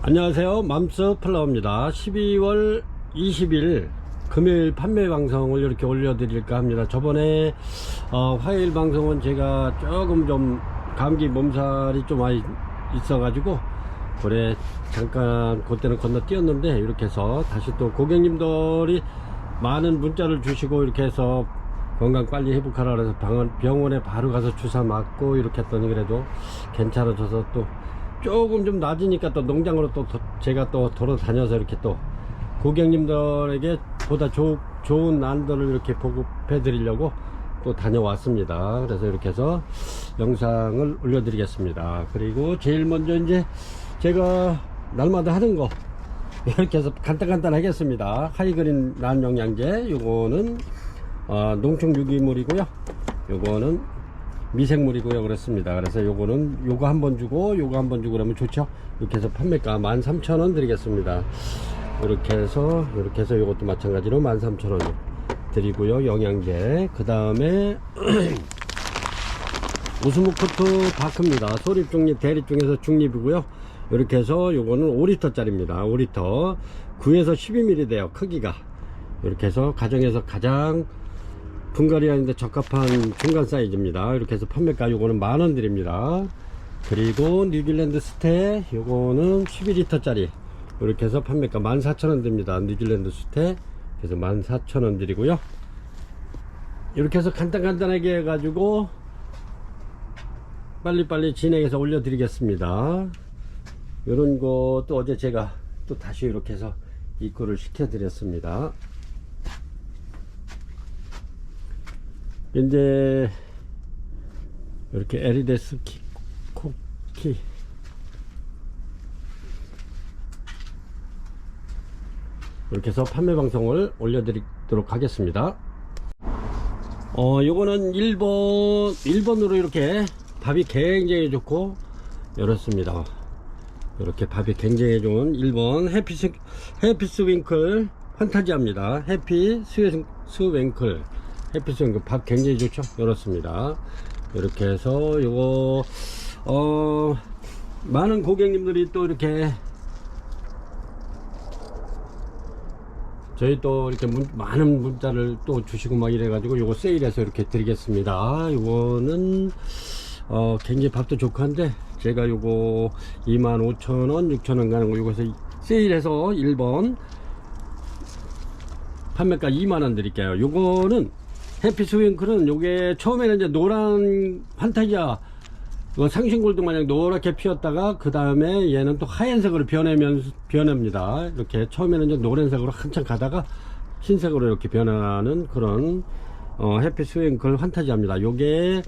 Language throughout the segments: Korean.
안녕하세요, 맘스 플라워입니다. 12월 20일 금요일 판매 방송을 이렇게 올려드릴까 합니다. 저번에 화요일 방송은 제가 조금 좀 감기 몸살이 좀 많이 있어가지고 그래 잠깐 그때는 건너뛰었는데, 이렇게 해서 다시 또 고객님들이 많은 문자를 주시고 이렇게 해서 건강 빨리 회복하라 그래서 병원에 바로 가서 주사 맞고 이렇게 했더니 그래도 괜찮아져서 또 조금 좀 낮으니까 또 농장으로 또 제가 또 돌아다녀서 이렇게 또 고객님들에게 보다 좋은 안들을 이렇게 보급해 드리려고 또 다녀왔습니다. 그래서 이렇게 해서 영상을 올려드리겠습니다. 그리고 제일 먼저 이제 제가 날마다 하는 거 이렇게 해서 간단간단 하겠습니다. 하이그린 난영양제, 요거는 농축 유기물이고요, 요거는 미생물이고요. 그렇습니다. 그래서 요거는 요거 한번 주고 요거 한번 주고 그러면 좋죠. 이렇게 해서 판매가 13,000원 드리겠습니다. 이렇게 해서 요것도 마찬가지로 13,000원 드리고요. 영양제, 그 다음에 오스모코트 다크입니다. 소립 중립, 대립 중에서 중립이고요. 이렇게 해서 요거는 5리터 짜리입니다. 5리터 9에서 12mm 돼요, 크기가. 이렇게 해서 가정에서 가장 분갈이하는데 적합한 중간 사이즈입니다. 이렇게 해서 판매가 요거는 10,000원 드립니다. 그리고 뉴질랜드 스테, 요거는 12리터 짜리 이렇게 해서 판매가 14,000원 드립니다. 뉴질랜드 스테, 그래서 14,000원 드리고요. 이렇게 해서 간단하게 해가지고 빨리빨리 진행해서 올려드리겠습니다. 이런 것도 어제 제가 또 다시 이렇게 해서 입고를 시켜드렸습니다. 이제 이렇게 에리데스 코키 이렇게 해서 판매 방송을 올려드리도록 하겠습니다. 요거는 1번으로 이렇게 밥이 굉장히 좋고 이렇습니다. 이렇게 밥이 굉장히 좋은 1번 해피스 윙클 판타지아입니다. 해피스 윙클 밥 굉장히 좋죠. 이렇습니다. 이렇게 해서 요거 많은 고객님들이 또 이렇게 저희 또 이렇게 많은 문자를 또 주시고 막 이래가지고 요거 세일해서 이렇게 드리겠습니다. 요거는 굉장히 밥도 좋고 한데 제가 요거 25,000원 6,000원 가는 거 요거서 세일해서 1번 판매가 2만원 드릴게요. 요거는 해피스 윙클은 요게 처음에는 이제 노란 판타지아 상신골드 마냥 노랗게 피었다가 그 다음에 얘는 또 하얀색으로 변합니다. 이렇게 처음에는 이제 노란색으로 한참 가다가 흰색으로 이렇게 변하는 그런 해피스 윙클 판타지아입니다. 요게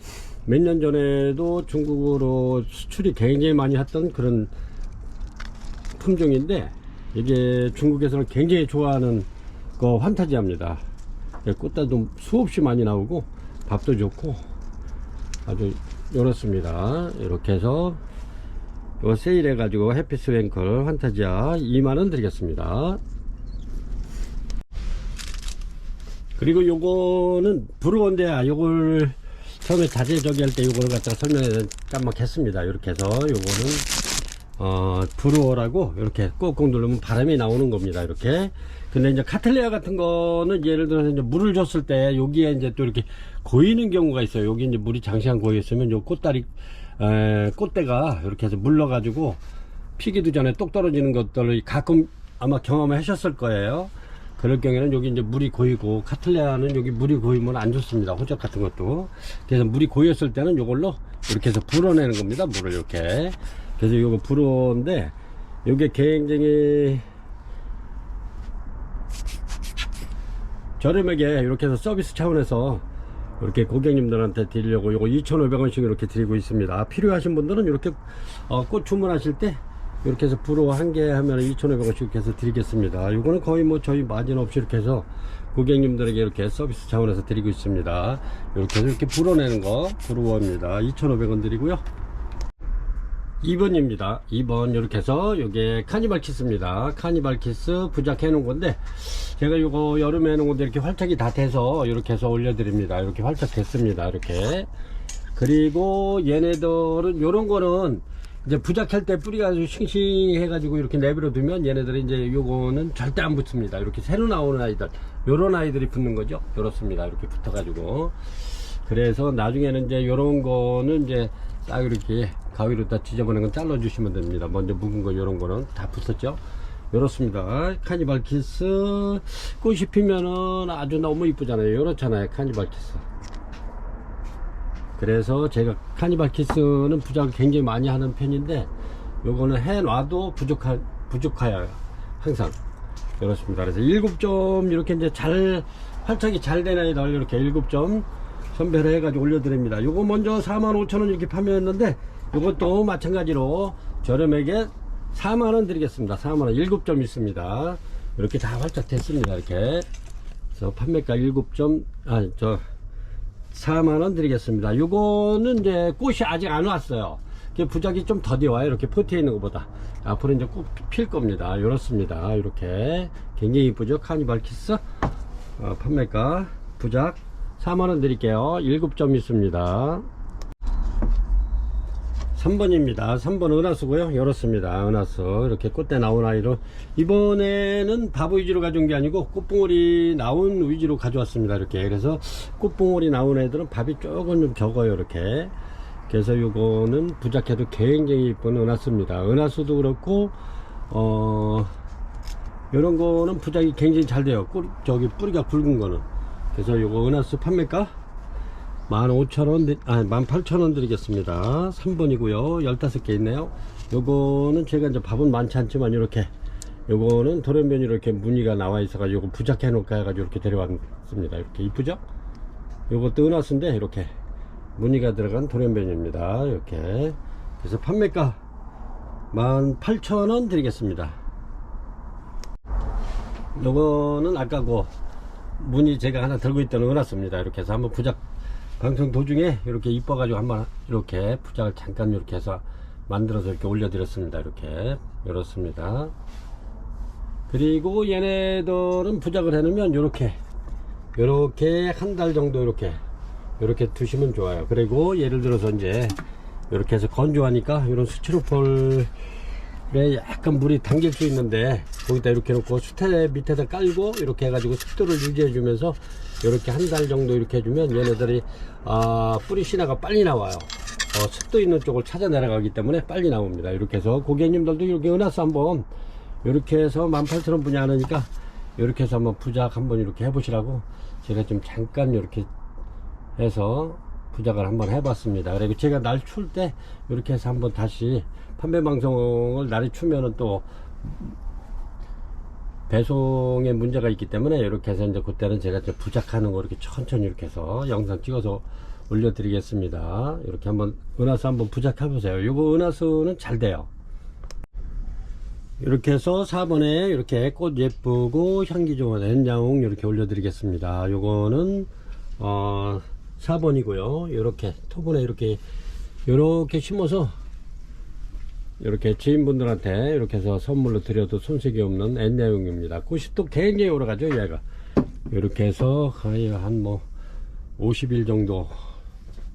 몇 년 전에도 중국으로 수출이 굉장히 많이 했던 그런 품종인데, 이게 중국에서는 굉장히 좋아하는 그 판타지아입니다. 꽃다도 수없이 많이 나오고 밥도 좋고 아주 이렇습니다. 이렇게 해서 요 세일해 가지고 해피스 윙클 판타지아 2만원 드리겠습니다. 그리고 요거는 브루온데아, 요걸 처음에 자재저기 할 때 요거를 갖다가 설명을 깜빡했습니다. 이렇게 해서 요거는 브루어라고 이렇게 꾹꾹 누르면 바람이 나오는 겁니다. 이렇게. 근데 이제 카틀레아 같은 거는 예를 들어서 이제 물을 줬을 때 여기에 이제 또 이렇게 고이는 경우가 있어요. 여기 이제 물이 장시간 고였으면 요 꽃대가 이렇게 해서 물러가지고 피기도 전에 똑 떨어지는 것들을 가끔 아마 경험하셨을 거예요. 그럴 경우에는 여기 이제 물이 고이고, 카틀레아는 여기 물이 고이면 안 좋습니다. 호적 같은 것도. 그래서 물이 고였을 때는 요걸로 이렇게 해서 불어내는 겁니다. 물을 이렇게. 그래서 요거 불어인데 요게 굉장히 저렴하게 이렇게 해서 서비스 차원에서 이렇게 고객님들한테 드리려고 요거 2,500원씩 이렇게 드리고 있습니다. 필요하신 분들은 이렇게 꽃 주문하실 때 이렇게 해서 불어 한 개 하면 2,500원씩 이렇게 해서 드리겠습니다. 요거는 거의 뭐 저희 마진 없이 이렇게 해서 고객님들에게 이렇게 서비스 차원에서 드리고 있습니다. 이렇게 해서 이렇게 불어내는 거 브루어입니다. 2,500원 드리고요. 2번입니다. 2번 이렇게 해서 요게 카니발 키스입니다. 카니발 키스 부작 해놓은 건데 제가 요거 여름에 해놓은 건데 이렇게 활착이 다 돼서 이렇게 해서 올려드립니다. 이렇게 활착 됐습니다. 이렇게. 그리고 얘네들은 요런 거는 이제 부작할 때 뿌리가 아주 싱싱해 가지고 이렇게 내버려 두면 얘네들이 이제 요거는 절대 안 붙습니다. 이렇게 새로 나오는 아이들, 요런 아이들이 붙는 거죠. 요렇습니다. 이렇게 붙어 가지고. 그래서 나중에는 이제 요런 거는 이제 딱 이렇게 가위로 다 지저분한 건 잘라 주시면 됩니다. 먼저 묵은 거 요런 거는 다 붙었죠. 요렇습니다. 카니발 키스. 꽃이 피면은 아주 너무 이쁘잖아요. 요렇잖아요. 카니발 키스. 그래서 제가 카니발 키스는 부작을 굉장히 많이 하는 편인데, 요거는 해놔도 부족해요. 항상. 이렇습니다. 그래서 7점 이렇게 이제 활착이 잘 되는 애들 이렇게 7점 선별해 가지고 올려드립니다. 요거 먼저 45,000원 이렇게 판매했는데, 요것도 마찬가지로 저렴하게 4만원 드리겠습니다. 4만원 7점 있습니다. 이렇게 다 활짝 됐습니다. 이렇게. 그래서 판매가 7점, 4만원 드리겠습니다. 요거는 이제 꽃이 아직 안 왔어요. 부작이 좀 더디 와요. 이렇게 포트에 있는 것보다. 앞으로 이제 꽃 필 겁니다. 이렇습니다. 이렇게. 굉장히 이쁘죠? 카니발 키스. 판매가 부작 4만원 드릴게요. 7점 있습니다. 3번입니다. 3번 은하수고요. 이렇습니다. 은하수. 이렇게 꽃대 나온 아이로. 이번에는 바보 위주로 가져온 게 아니고 꽃봉오리 나온 위주로 가져왔습니다. 이렇게. 그래서 꽃봉오리 나온 애들은 밥이 조금 좀 적어요. 이렇게. 그래서 요거는 부작해도 굉장히 이쁜 은하수입니다. 은하수도 그렇고, 요런 거는 부작이 굉장히 잘 돼요. 저기 뿌리가 굵은 거는. 그래서 요거 은하수 판매가 15,000원, 18,000원 드리겠습니다. 3번이고요. 15개 있네요. 요거는 제가 이제 밥은 많지 않지만 이렇게, 요거는 돌연변이 이렇게 무늬가 나와 있어가지고 요거 부작해 놓을까 해가지고 이렇게 데려왔습니다. 이렇게 이쁘죠? 요것도 은하수인데 이렇게 무늬가 들어간 돌연변입니다. 이렇게. 그래서 판매가 18,000원 드리겠습니다. 요거는 아까 그 무늬 제가 하나 들고 있던 은하수입니다. 이렇게 해서 한번 부작 방송 도중에 이렇게 이뻐가지고 한번 이렇게 부작을 잠깐 이렇게 해서 만들어서 이렇게 올려드렸습니다. 이렇게. 이렇습니다. 그리고 얘네들은 부작을 해놓으면 이렇게 한 달 정도 이렇게 두시면 좋아요. 그리고 예를 들어서 이제 이렇게 해서 건조하니까 이런 스티로폴에 약간 물이 당길 수 있는데 거기다 이렇게 놓고 수태 밑에다 깔고 이렇게 해가지고 습도를 유지해 주면서 이렇게 한 달 정도 이렇게 해주면 얘네들이 뿌리 신화가 빨리 나와요. 습도 있는 쪽을 찾아 내려가기 때문에 빨리 나옵니다. 이렇게 해서 고객님들도 이렇게 은하수 한번 이렇게 해서 18,000원 분야하니까 이렇게 해서 한번 부작 한번 이렇게 해보시라고 제가 좀 잠깐 이렇게 해서 부작을 한번 해봤습니다. 그리고 제가 날 추울 때 이렇게 해서 한번 다시 판매 방송을 날이 추면은 또 배송에 문제가 있기 때문에 이렇게 해서 이제 그때는 제가 이제 부작하는 거 이렇게 천천히 이렇게 해서 영상 찍어서 올려드리겠습니다. 이렇게 한번 은하수 한번 부작해 보세요. 요거 은하수는 잘 돼요. 이렇게 해서 4번에 이렇게 꽃 예쁘고 향기 좋은 엔야옹 이렇게 올려드리겠습니다. 요거는 4번이고요. 이렇게 토분에 이렇게 심어서 이렇게 지인분들한테 이렇게 해서 선물로 드려도 손색이 없는 엔야옹입니다. 꽃이 또 굉장히 오래가죠. 얘가 이렇게 해서 거의 한 50일 정도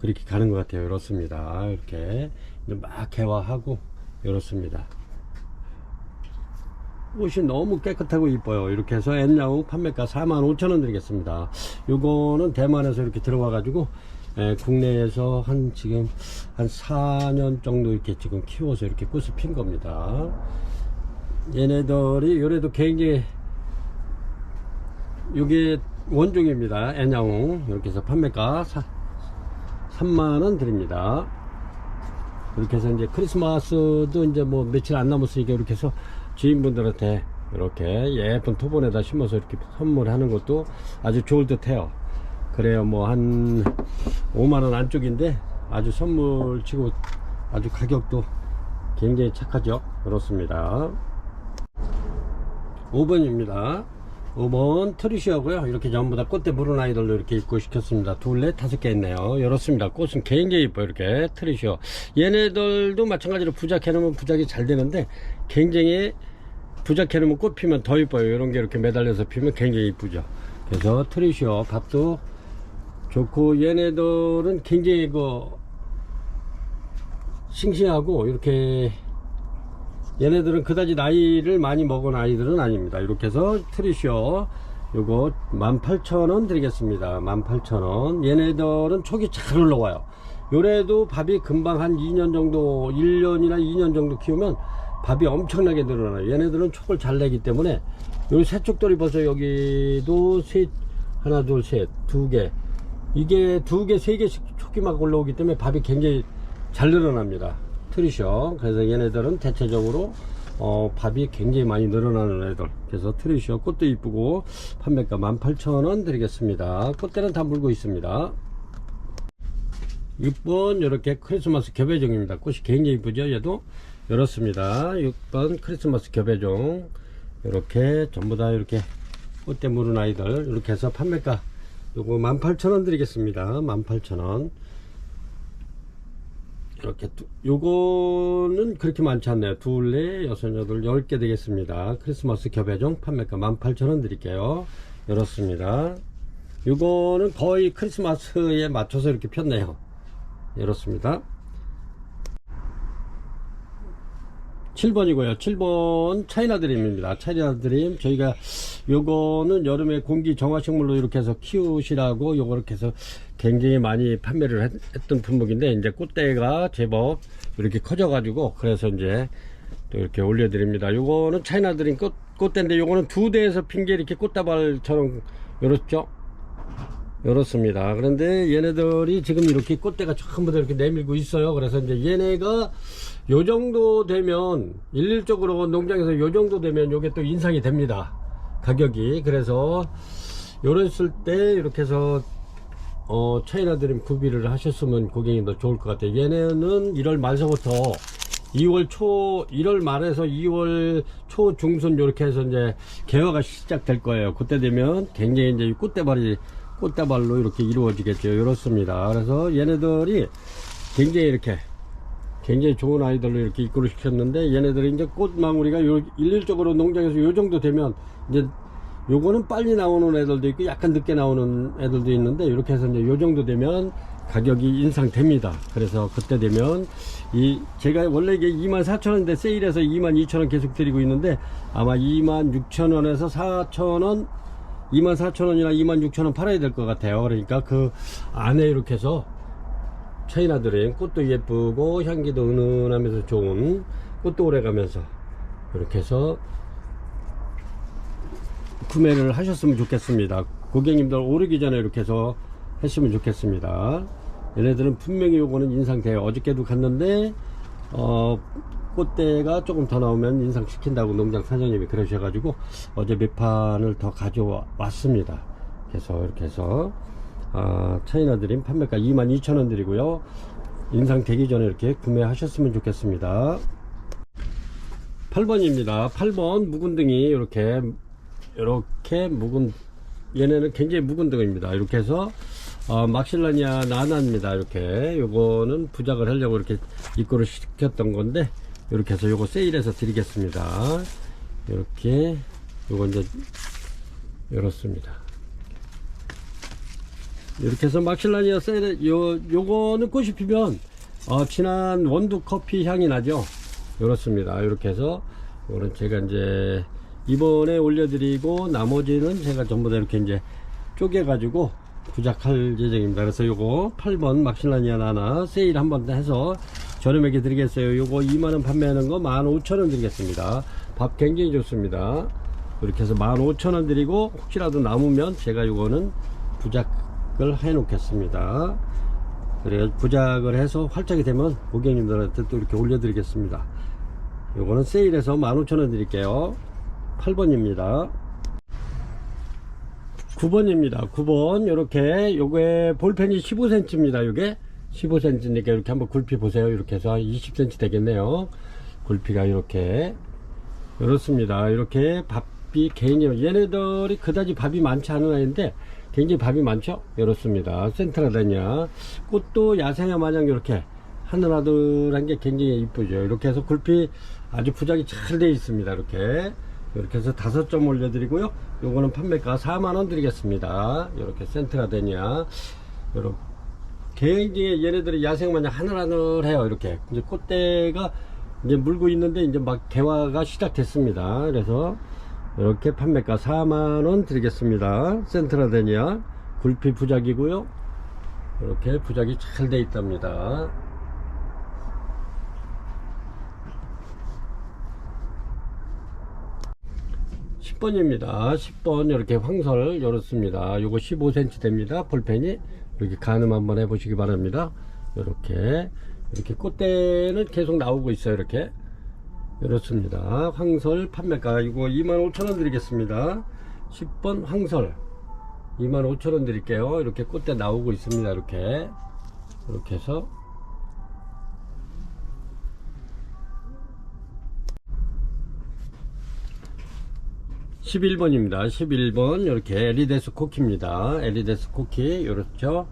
그렇게 가는 것 같아요. 이렇습니다. 이렇게 막 개화하고 이렇습니다. 꽃이 너무 깨끗하고 이뻐요. 이렇게 해서 엔야옹 판매가 45,000원 드리겠습니다. 요거는 대만에서 이렇게 들어와 가지고 국내에서 지금 한 4년 정도 이렇게 지금 키워서 이렇게 꽃을 핀 겁니다. 얘네들이 요래도 굉장히 요게 원종입니다. 엔야옹. 이렇게 해서 판매가 3만원 드립니다. 이렇게 해서 이제 크리스마스도 이제 며칠 안 남았으니까 이렇게 해서 지인분들한테 이렇게 예쁜 토본에다 심어서 이렇게 선물하는 것도 아주 좋을 듯 해요. 그래요. 한 5만원 안쪽인데 아주 선물 치고 아주 가격도 굉장히 착하죠. 그렇습니다. 5번입니다. 5번 트리시하고요. 이렇게 전부 다 꽃대 물은 아이들로 이렇게 입고 시켰습니다. 둘, 넷, 5개 있네요. 이렇습니다. 꽃은 굉장히 이뻐요. 이렇게 트리시어. 얘네들도 마찬가지로 부작해 놓으면 부작이 잘 되는데 굉장히 부작해 놓으면 꽃 피면 더 이뻐요. 이런 게 이렇게 매달려서 피면 굉장히 이쁘죠. 그래서 트리시어 밥도 좋고 얘네들은 굉장히 싱싱하고 이렇게 얘네들은 그다지 나이를 많이 먹은 아이들은 아닙니다. 이렇게 해서 트리셔 요거 18,000원 드리겠습니다. 18,000원. 얘네들은 촉이 잘 올라와요. 요래도 밥이 금방 한 2년 정도 1년이나 2년 정도 키우면 밥이 엄청나게 늘어나요. 얘네들은 촉을 잘 내기 때문에 요 새쪽돌이 벌써 여기도 셋, 하나 둘 셋 두 개, 이게 두 개 세 개씩 촉이 막 올라오기 때문에 밥이 굉장히 잘 늘어납니다. 트리셔. 그래서 얘네들은 대체적으로 밥이 굉장히 많이 늘어나는 애들. 그래서 트리셔 꽃도 이쁘고 판매가 18,000원 드리겠습니다. 꽃대는 다 물고 있습니다. 6번 이렇게 크리스마스 겹애종입니다. 꽃이 굉장히 이쁘죠. 얘도 이렇습니다. 6번 크리스마스 겹애종 이렇게 전부 다 이렇게 꽃대 물은 아이들 이렇게 해서 판매가 요거 18,000원 드리겠습니다. 18,000원. 이렇게 요거는 그렇게 많지 않네요. 둘, 넷, 여섯, 여덟, 10개 되겠습니다. 크리스마스 겹애종 판매가 18,000원 드릴게요. 이렇습니다. 요거는 거의 크리스마스에 맞춰서 이렇게 폈네요. 이렇습니다. 7번이고요. 7번 차이나 드림입니다. 차이나 드림. 저희가 요거는 여름에 공기 정화식물로 이렇게 해서 키우시라고 요거 이렇게 해서 굉장히 많이 판매를 했던 품목인데, 이제 꽃대가 제법 이렇게 커져 가지고 그래서 이제 또 이렇게 올려드립니다. 요거는 차이나 드림 꽃대인데 요거는 두 대에서 핀 게 이렇게 꽃다발처럼 요렇죠. 요렇습니다. 그런데 얘네들이 지금 이렇게 꽃대가 전부 다 이렇게 내밀고 있어요. 그래서 이제 얘네가 요 정도 되면 일률적으로 농장에서 요 정도 되면 요게 또 인상이 됩니다. 가격이. 그래서 요랬을 때 이렇게 해서 차이나 드림 구비를 하셨으면 고객님도 좋을 것 같아요. 얘네는 1월 말서부터 2월 초, 1월 말에서 2월 초 중순 요렇게 해서 이제 개화가 시작될 거예요. 그때 되면 굉장히 이제 꽃다발로 이렇게 이루어지겠죠. 이렇습니다. 그래서 얘네들이 굉장히 이렇게 굉장히 좋은 아이들로 이렇게 입고를 시켰는데, 얘네들이 이제 꽃망우리가 일률적으로 농장에서 요 정도 되면 이제 요거는 빨리 나오는 애들도 있고 약간 늦게 나오는 애들도 있는데, 이렇게 해서 이제 요 정도 되면 가격이 인상됩니다. 그래서 그때 되면 제가 원래 이게 24,000원인데 세일해서 22,000원 계속 드리고 있는데, 아마 26,000원에서 4,000원 24,000원이나 26,000원 팔아야 될 것 같아요. 그러니까 그 안에 이렇게 해서 차이나 드림 꽃도 예쁘고 향기도 은은하면서 좋은, 꽃도 오래가면서 이렇게 해서 구매를 하셨으면 좋겠습니다. 고객님들 오르기 전에 이렇게 해서 했으면 좋겠습니다. 얘네들은 분명히 요거는 인상돼요. 어저께도 갔는데 꽃대가 조금 더 나오면 인상시킨다고 농장 사장님이 그러셔가지고 어제 몇 판을 더 가져왔습니다. 그래서 이렇게 해서 차이나 드림 판매가 22,000원 드리고요. 인상되기 전에 이렇게 구매하셨으면 좋겠습니다. 8번입니다. 8번 묵은 등이 이렇게 묵은, 얘네는 굉장히 묵은 등입니다. 이렇게 해서 막실라니아 나나입니다. 이렇게 요거는 부작을 하려고 이렇게 입고를 시켰던 건데, 이렇게 해서 요거 세일해서 드리겠습니다. 이렇게 요거 이제 이렇습니다. 이렇게 해서 막실라니아 세일, 요거는 꽃이 피면 진한 원두 커피 향이 나죠. 이렇습니다. 이렇게 해서 요거는 제가 이제 이번에 올려드리고 나머지는 제가 전부 다 이렇게 이제 쪼개가지고 부작할 예정입니다. 그래서 요거 8번 막실라니아 나나 세일 한번 해서 저렴하게 드리겠어요. 요거 2만원 판매하는 거 15,000원 드리겠습니다. 밥 굉장히 좋습니다. 이렇게 해서 15,000원 드리고, 혹시라도 남으면 제가 요거는 부작을 해 놓겠습니다. 그래서 부작을 해서 활짝이 되면 고객님들한테 또 이렇게 올려드리겠습니다. 요거는 세일해서 15,000원 드릴게요. 8번입니다. 9번입니다. 9번 요렇게 요게 볼펜이 15cm입니다. 요게 15cm니까 이렇게 한번 굵피 보세요. 이렇게 해서 20cm 되겠네요. 굵피가 이렇게 이렇습니다. 이렇게 밥이 굉장히, 얘네들이 그다지 밥이 많지 않은 아이인데 굉장히 밥이 많죠. 이렇습니다. 센트라다니아 꽃도 야생화 마냥 이렇게 하늘하늘한 게 굉장히 이쁘죠. 이렇게 해서 굵피 아주 부작이 잘 되어 있습니다. 이렇게 해서 5점 올려드리고요. 요거는 판매가 4만원 드리겠습니다. 이렇게 센트라다니아 굉장히 얘네들이 야생 마냥 하늘하늘해요. 이렇게 이제 꽃대가 이제 물고 있는데 이제 막 개화가 시작됐습니다. 그래서 이렇게 판매가 4만원 드리겠습니다. 센트라데니아 굴피 부작이고요. 이렇게 부작이 잘 돼 있답니다. (10번입니다) 10번 이렇게 황설 열었습니다. 요거 15cm 됩니다. 볼펜이 이렇게 가늠 한번 해보시기 바랍니다. 이렇게 꽃대는 계속 나오고 있어요. 이렇게 이렇습니다. 황설 판매가 이거 25,000원 드리겠습니다. 10번 황설 25,000원 드릴게요. 이렇게 꽃대 나오고 있습니다. 이렇게 해서 11번입니다. 11번 이렇게 에리데스 코키입니다. 에리데스 코키 이렇죠.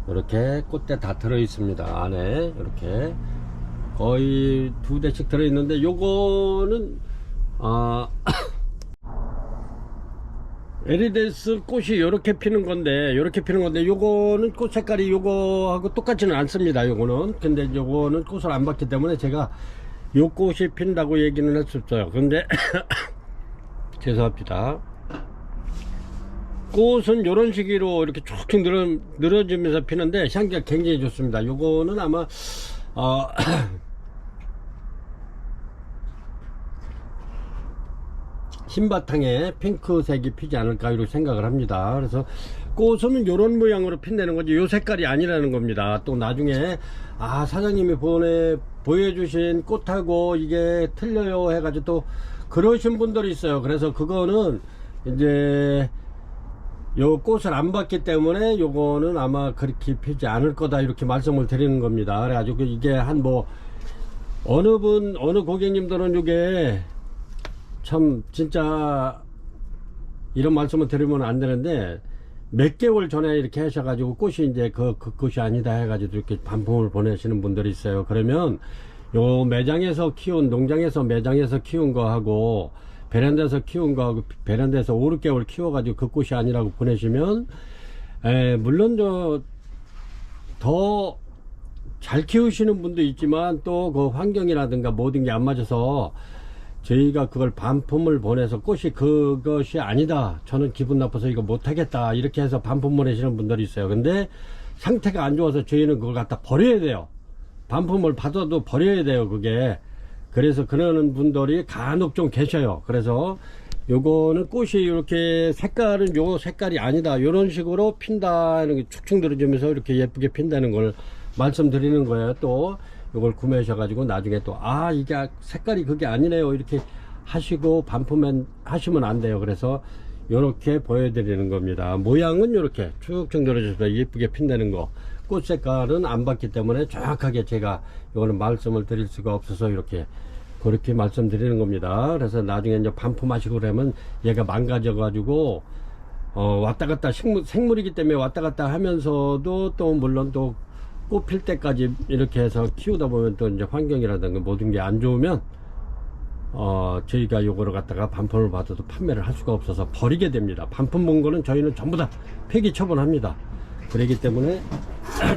이렇게 꽃대 다 들어 있습니다. 안에 이렇게 거의 2대씩 들어 있는데 요거는 에리데스 꽃이 이렇게 피는 건데 요거는 꽃 색깔이 요거하고 똑같지는 않습니다. 요거는 근데 요거는 꽃을 안 받기 때문에 제가 요 꽃이 핀다고 얘기는 했었어요. 근데 죄송합니다. 꽃은 이런 식으로 이렇게 쭉쭉 늘어지면서 피는데 향기가 굉장히 좋습니다. 요거는 아마 흰바탕에 핑크색이 피지 않을까 이렇게 생각을 합니다. 그래서 꽃은 이런 모양으로 핀다는 거지 요 색깔이 아니라는 겁니다. 또 나중에 사장님이 보여주신 꽃하고 이게 틀려요 해가지고 또 그러신 분들이 있어요. 그래서 그거는 이제 요 꽃을 안 봤기 때문에 요거는 아마 그렇게 피지 않을 거다 이렇게 말씀을 드리는 겁니다. 그래가지고 이게 한 어느 고객님들은 요게 참 진짜 이런 말씀을 드리면 안 되는데 몇 개월 전에 이렇게 하셔가지고 꽃이 이제 그 꽃이 아니다 해가지고 이렇게 반품을 보내시는 분들이 있어요. 그러면 요 매장에서 키운 매장에서 키운 거하고 베란다에서 키운 거하고 베란다에서 5, 6개월 키워가지고 그 꽃이 아니라고 보내시면 물론 더 잘 키우시는 분도 있지만 또 그 환경이라든가 모든 게 안 맞아서 저희가 그걸 반품을 보내서 꽃이 그것이 아니다, 저는 기분 나빠서 이거 못하겠다 이렇게 해서 반품 보내시는 분들이 있어요. 근데 상태가 안 좋아서 저희는 그걸 갖다 버려야 돼요. 반품을 받아도 버려야 돼요. 그게 그래서 그러는 분들이 간혹 좀 계셔요. 그래서 요거는 꽃이 이렇게 색깔은 요 색깔이 아니다 이런 식으로 핀다는 게 축축 늘어지면서 이렇게 예쁘게 핀다는 걸 말씀드리는 거예요. 또 이걸 구매하셔가지고 나중에 또 이게 색깔이 그게 아니네요 이렇게 하시고 반품만 하시면 안 돼요. 그래서 이렇게 보여드리는 겁니다. 모양은 이렇게 축축 늘어져서 예쁘게 핀다는 거, 꽃 색깔은 안 봤기 때문에 정확하게 제가 이거는 말씀을 드릴 수가 없어서 그렇게 말씀드리는 겁니다. 그래서 나중에 이제 반품하시고 그러면 얘가 망가져 가지고 왔다 갔다 생물이기 때문에 왔다 갔다 하면서도 또 물론 또 꽃 필 때까지 이렇게 해서 키우다 보면 또 이제 환경이라든가 모든 게 안 좋으면 저희가 요거를 갖다가 반품을 받아도 판매를 할 수가 없어서 버리게 됩니다. 반품 본 거는 저희는 전부 다 폐기 처분합니다. 그렇기 때문에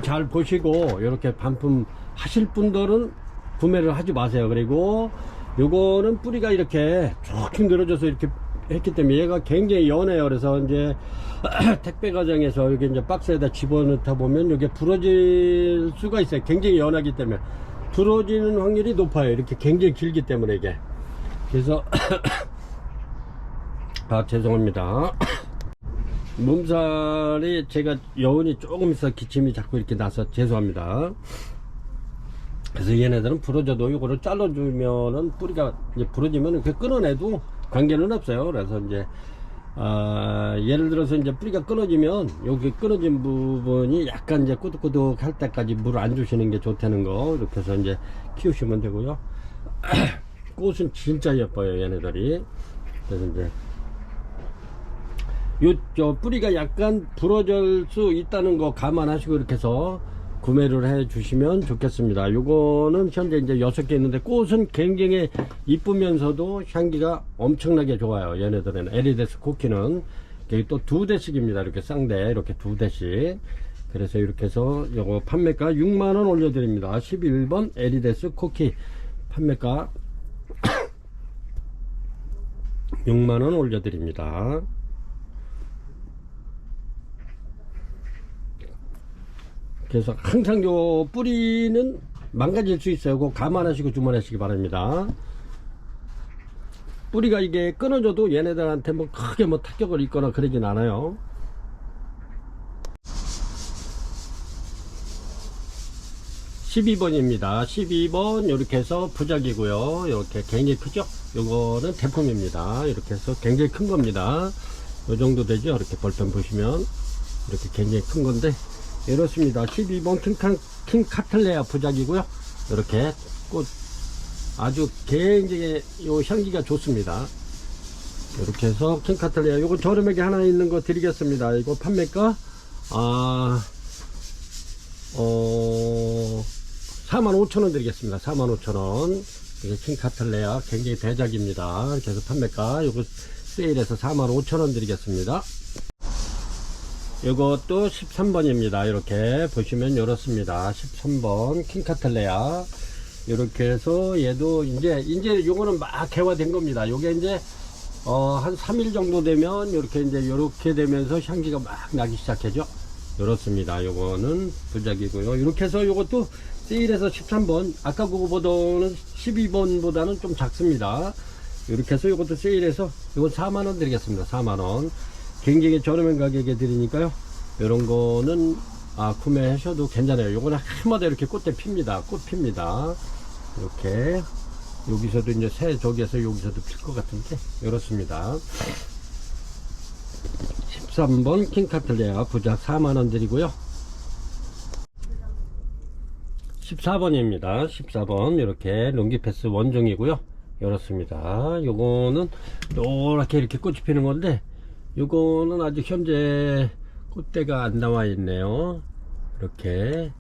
잘 보시고 이렇게 반품 하실 분들은 구매를 하지 마세요. 그리고 요거는 뿌리가 이렇게 쭉쭉 늘어져서 이렇게 했기 때문에 얘가 굉장히 연해요. 그래서 이제 택배 과정에서 여기 이제 박스에다 집어넣다 보면 이게 부러질 수가 있어요. 굉장히 연하기 때문에 부러지는 확률이 높아요. 이렇게 굉장히 길기 때문에 이게. 그래서 죄송합니다. 몸살이 제가 여운이 조금 있어 기침이 자꾸 이렇게 나서 죄송합니다. 그래서 얘네들은 부러져도 이거를 잘라주면은 뿌리가 이제 부러지면 이렇게 끊어내도 관계는 없어요. 그래서 이제 예를 들어서 이제 뿌리가 끊어지면 여기 끊어진 부분이 약간 이제 꾸덕꾸덕 할 때까지 물 안 주시는 게 좋다는 거 이렇게 해서 이제 키우시면 되고요. 꽃은 진짜 예뻐요 얘네들이. 그래서 이제 저 뿌리가 약간 부러질 수 있다는 거 감안하시고 이렇게 해서 구매를 해 주시면 좋겠습니다. 요거는 현재 이제 6개 있는데 꽃은 굉장히 이쁘면서도 향기가 엄청나게 좋아요. 얘네들은 에리데스 코키는 또 2대씩입니다. 이렇게 쌍대 이렇게 2대씩 그래서 이렇게 해서 요거 판매가 6만원 올려드립니다. 11번 에리데스 코키 판매가 6만원 올려드립니다. 그래서 항상 요 뿌리는 망가질 수 있어요. 그거 감안하시고 주문하시기 바랍니다. 뿌리가 이게 끊어져도 얘네들한테 뭐 크게 뭐 타격을 입거나 그러진 않아요. 12번입니다. 12번 이렇게 해서 부작이고요. 이렇게 굉장히 크죠. 요거는 대품입니다. 이렇게 해서 굉장히 큰 겁니다. 요 정도 되죠. 이렇게 볼펜 보시면 이렇게 굉장히 큰 건데 이렇습니다. 12번 킹카틀레아 부작이고요. 이렇게 꽃 아주 굉장히 요 향기가 좋습니다. 이렇게 해서 킹카틀레아 요거 저렴하게 하나 있는 거 드리겠습니다. 이거 판매가 45,000원 드리겠습니다. 45,000원. 이게 킹카틀레아 굉장히 대작입니다. 이렇게 해서 판매가 요거 세일해서 45,000원 드리겠습니다. 요것도 13번입니다. 이렇게 보시면 이렇습니다. 13번 킹카틀레아. 이렇게 해서 얘도 이제 요거는 막 개화된 겁니다. 요게 이제 한 3일 정도 되면 이렇게 이제 요렇게 되면서 향기가 막 나기 시작하죠. 이렇습니다. 요거는 부작이고요. 이렇게 해서 요것도 세일해서 13번, 아까 그거보다는 12번보다는 좀 작습니다. 이렇게 해서 요것도 세일해서 요건 4만원 드리겠습니다. 4만원. 굉장히 저렴한 가격에 드리니까요. 요런 거는 구매하셔도 괜찮아요. 요거는 해마다 이렇게 꽃대 핍니다. 꽃 핍니다. 이렇게 여기서도 이제 새 저기에서 여기서도 필 것 같은데 이렇습니다. 13번 킹카틀레아 부작 4만원 드리고요. 14번입니다. 14번 이렇게 롱기패스 원종이고요. 이렇습니다. 요거는 노랗게 이렇게 꽃이 피는 건데 요거는 아직 현재 꽃대가 안 나와 있네요. 이렇게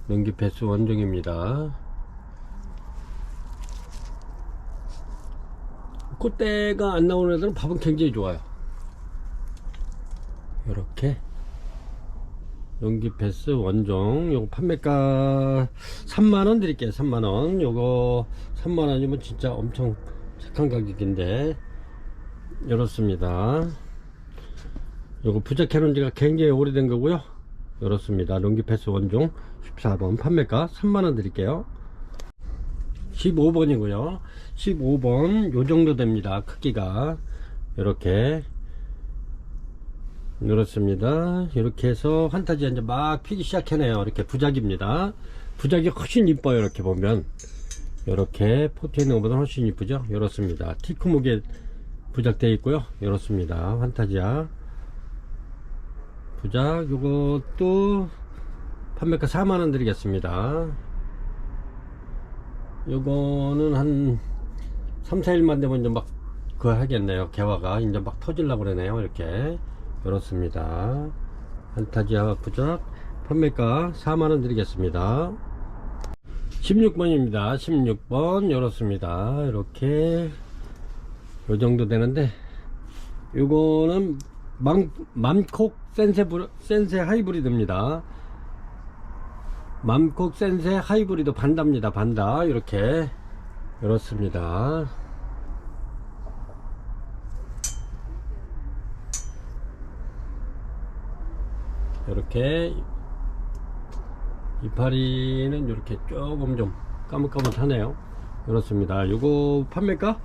롱기패스 원종입니다. 꽃대가 안 나오는 애들은 밥은 굉장히 좋아요. 이렇게 롱기패스 원종 요거 판매가 3만원 드릴게요. 3만원. 요거 3만원이면 진짜 엄청 착한 가격인데 이렇습니다. 요거 부작해놓은 지가 굉장히 오래된 거고요. 이렇습니다. 롱기패스 원종 14번 판매가 3만원 드릴게요. 15번이고요 15번 요정도 됩니다. 크기가 이렇게 이렇습니다. 이렇게 해서 환타지가 이제 막 피기 시작하네요. 이렇게 부작입니다. 부작이 훨씬 이뻐요. 이렇게 보면 이렇게 포트에 있는 것보다 훨씬 이쁘죠. 이렇습니다. 티크목에 부작되어 있고요. 이렇습니다. 환타지아 부작 요것도 판매가 4만원 드리겠습니다. 요거는 한 3, 4일만 되면 이제 막 그거 하겠네요. 개화가 이제 막 터질라고 그러네요. 이렇게 이렇습니다. 판타지아 부작 판매가 4만원 드리겠습니다. 16번입니다. 16번 이렇습니다. 이렇게 요 정도 되는데 요거는 맘콕 센세 하이브리드입니다. 맘콕 센세 하이브리드 반다입니다. 반다 이렇게 이렇습니다. 이렇게 이파리는 이렇게 조금 좀 까뭇까뭇하네요. 그렇습니다. 요거 판매가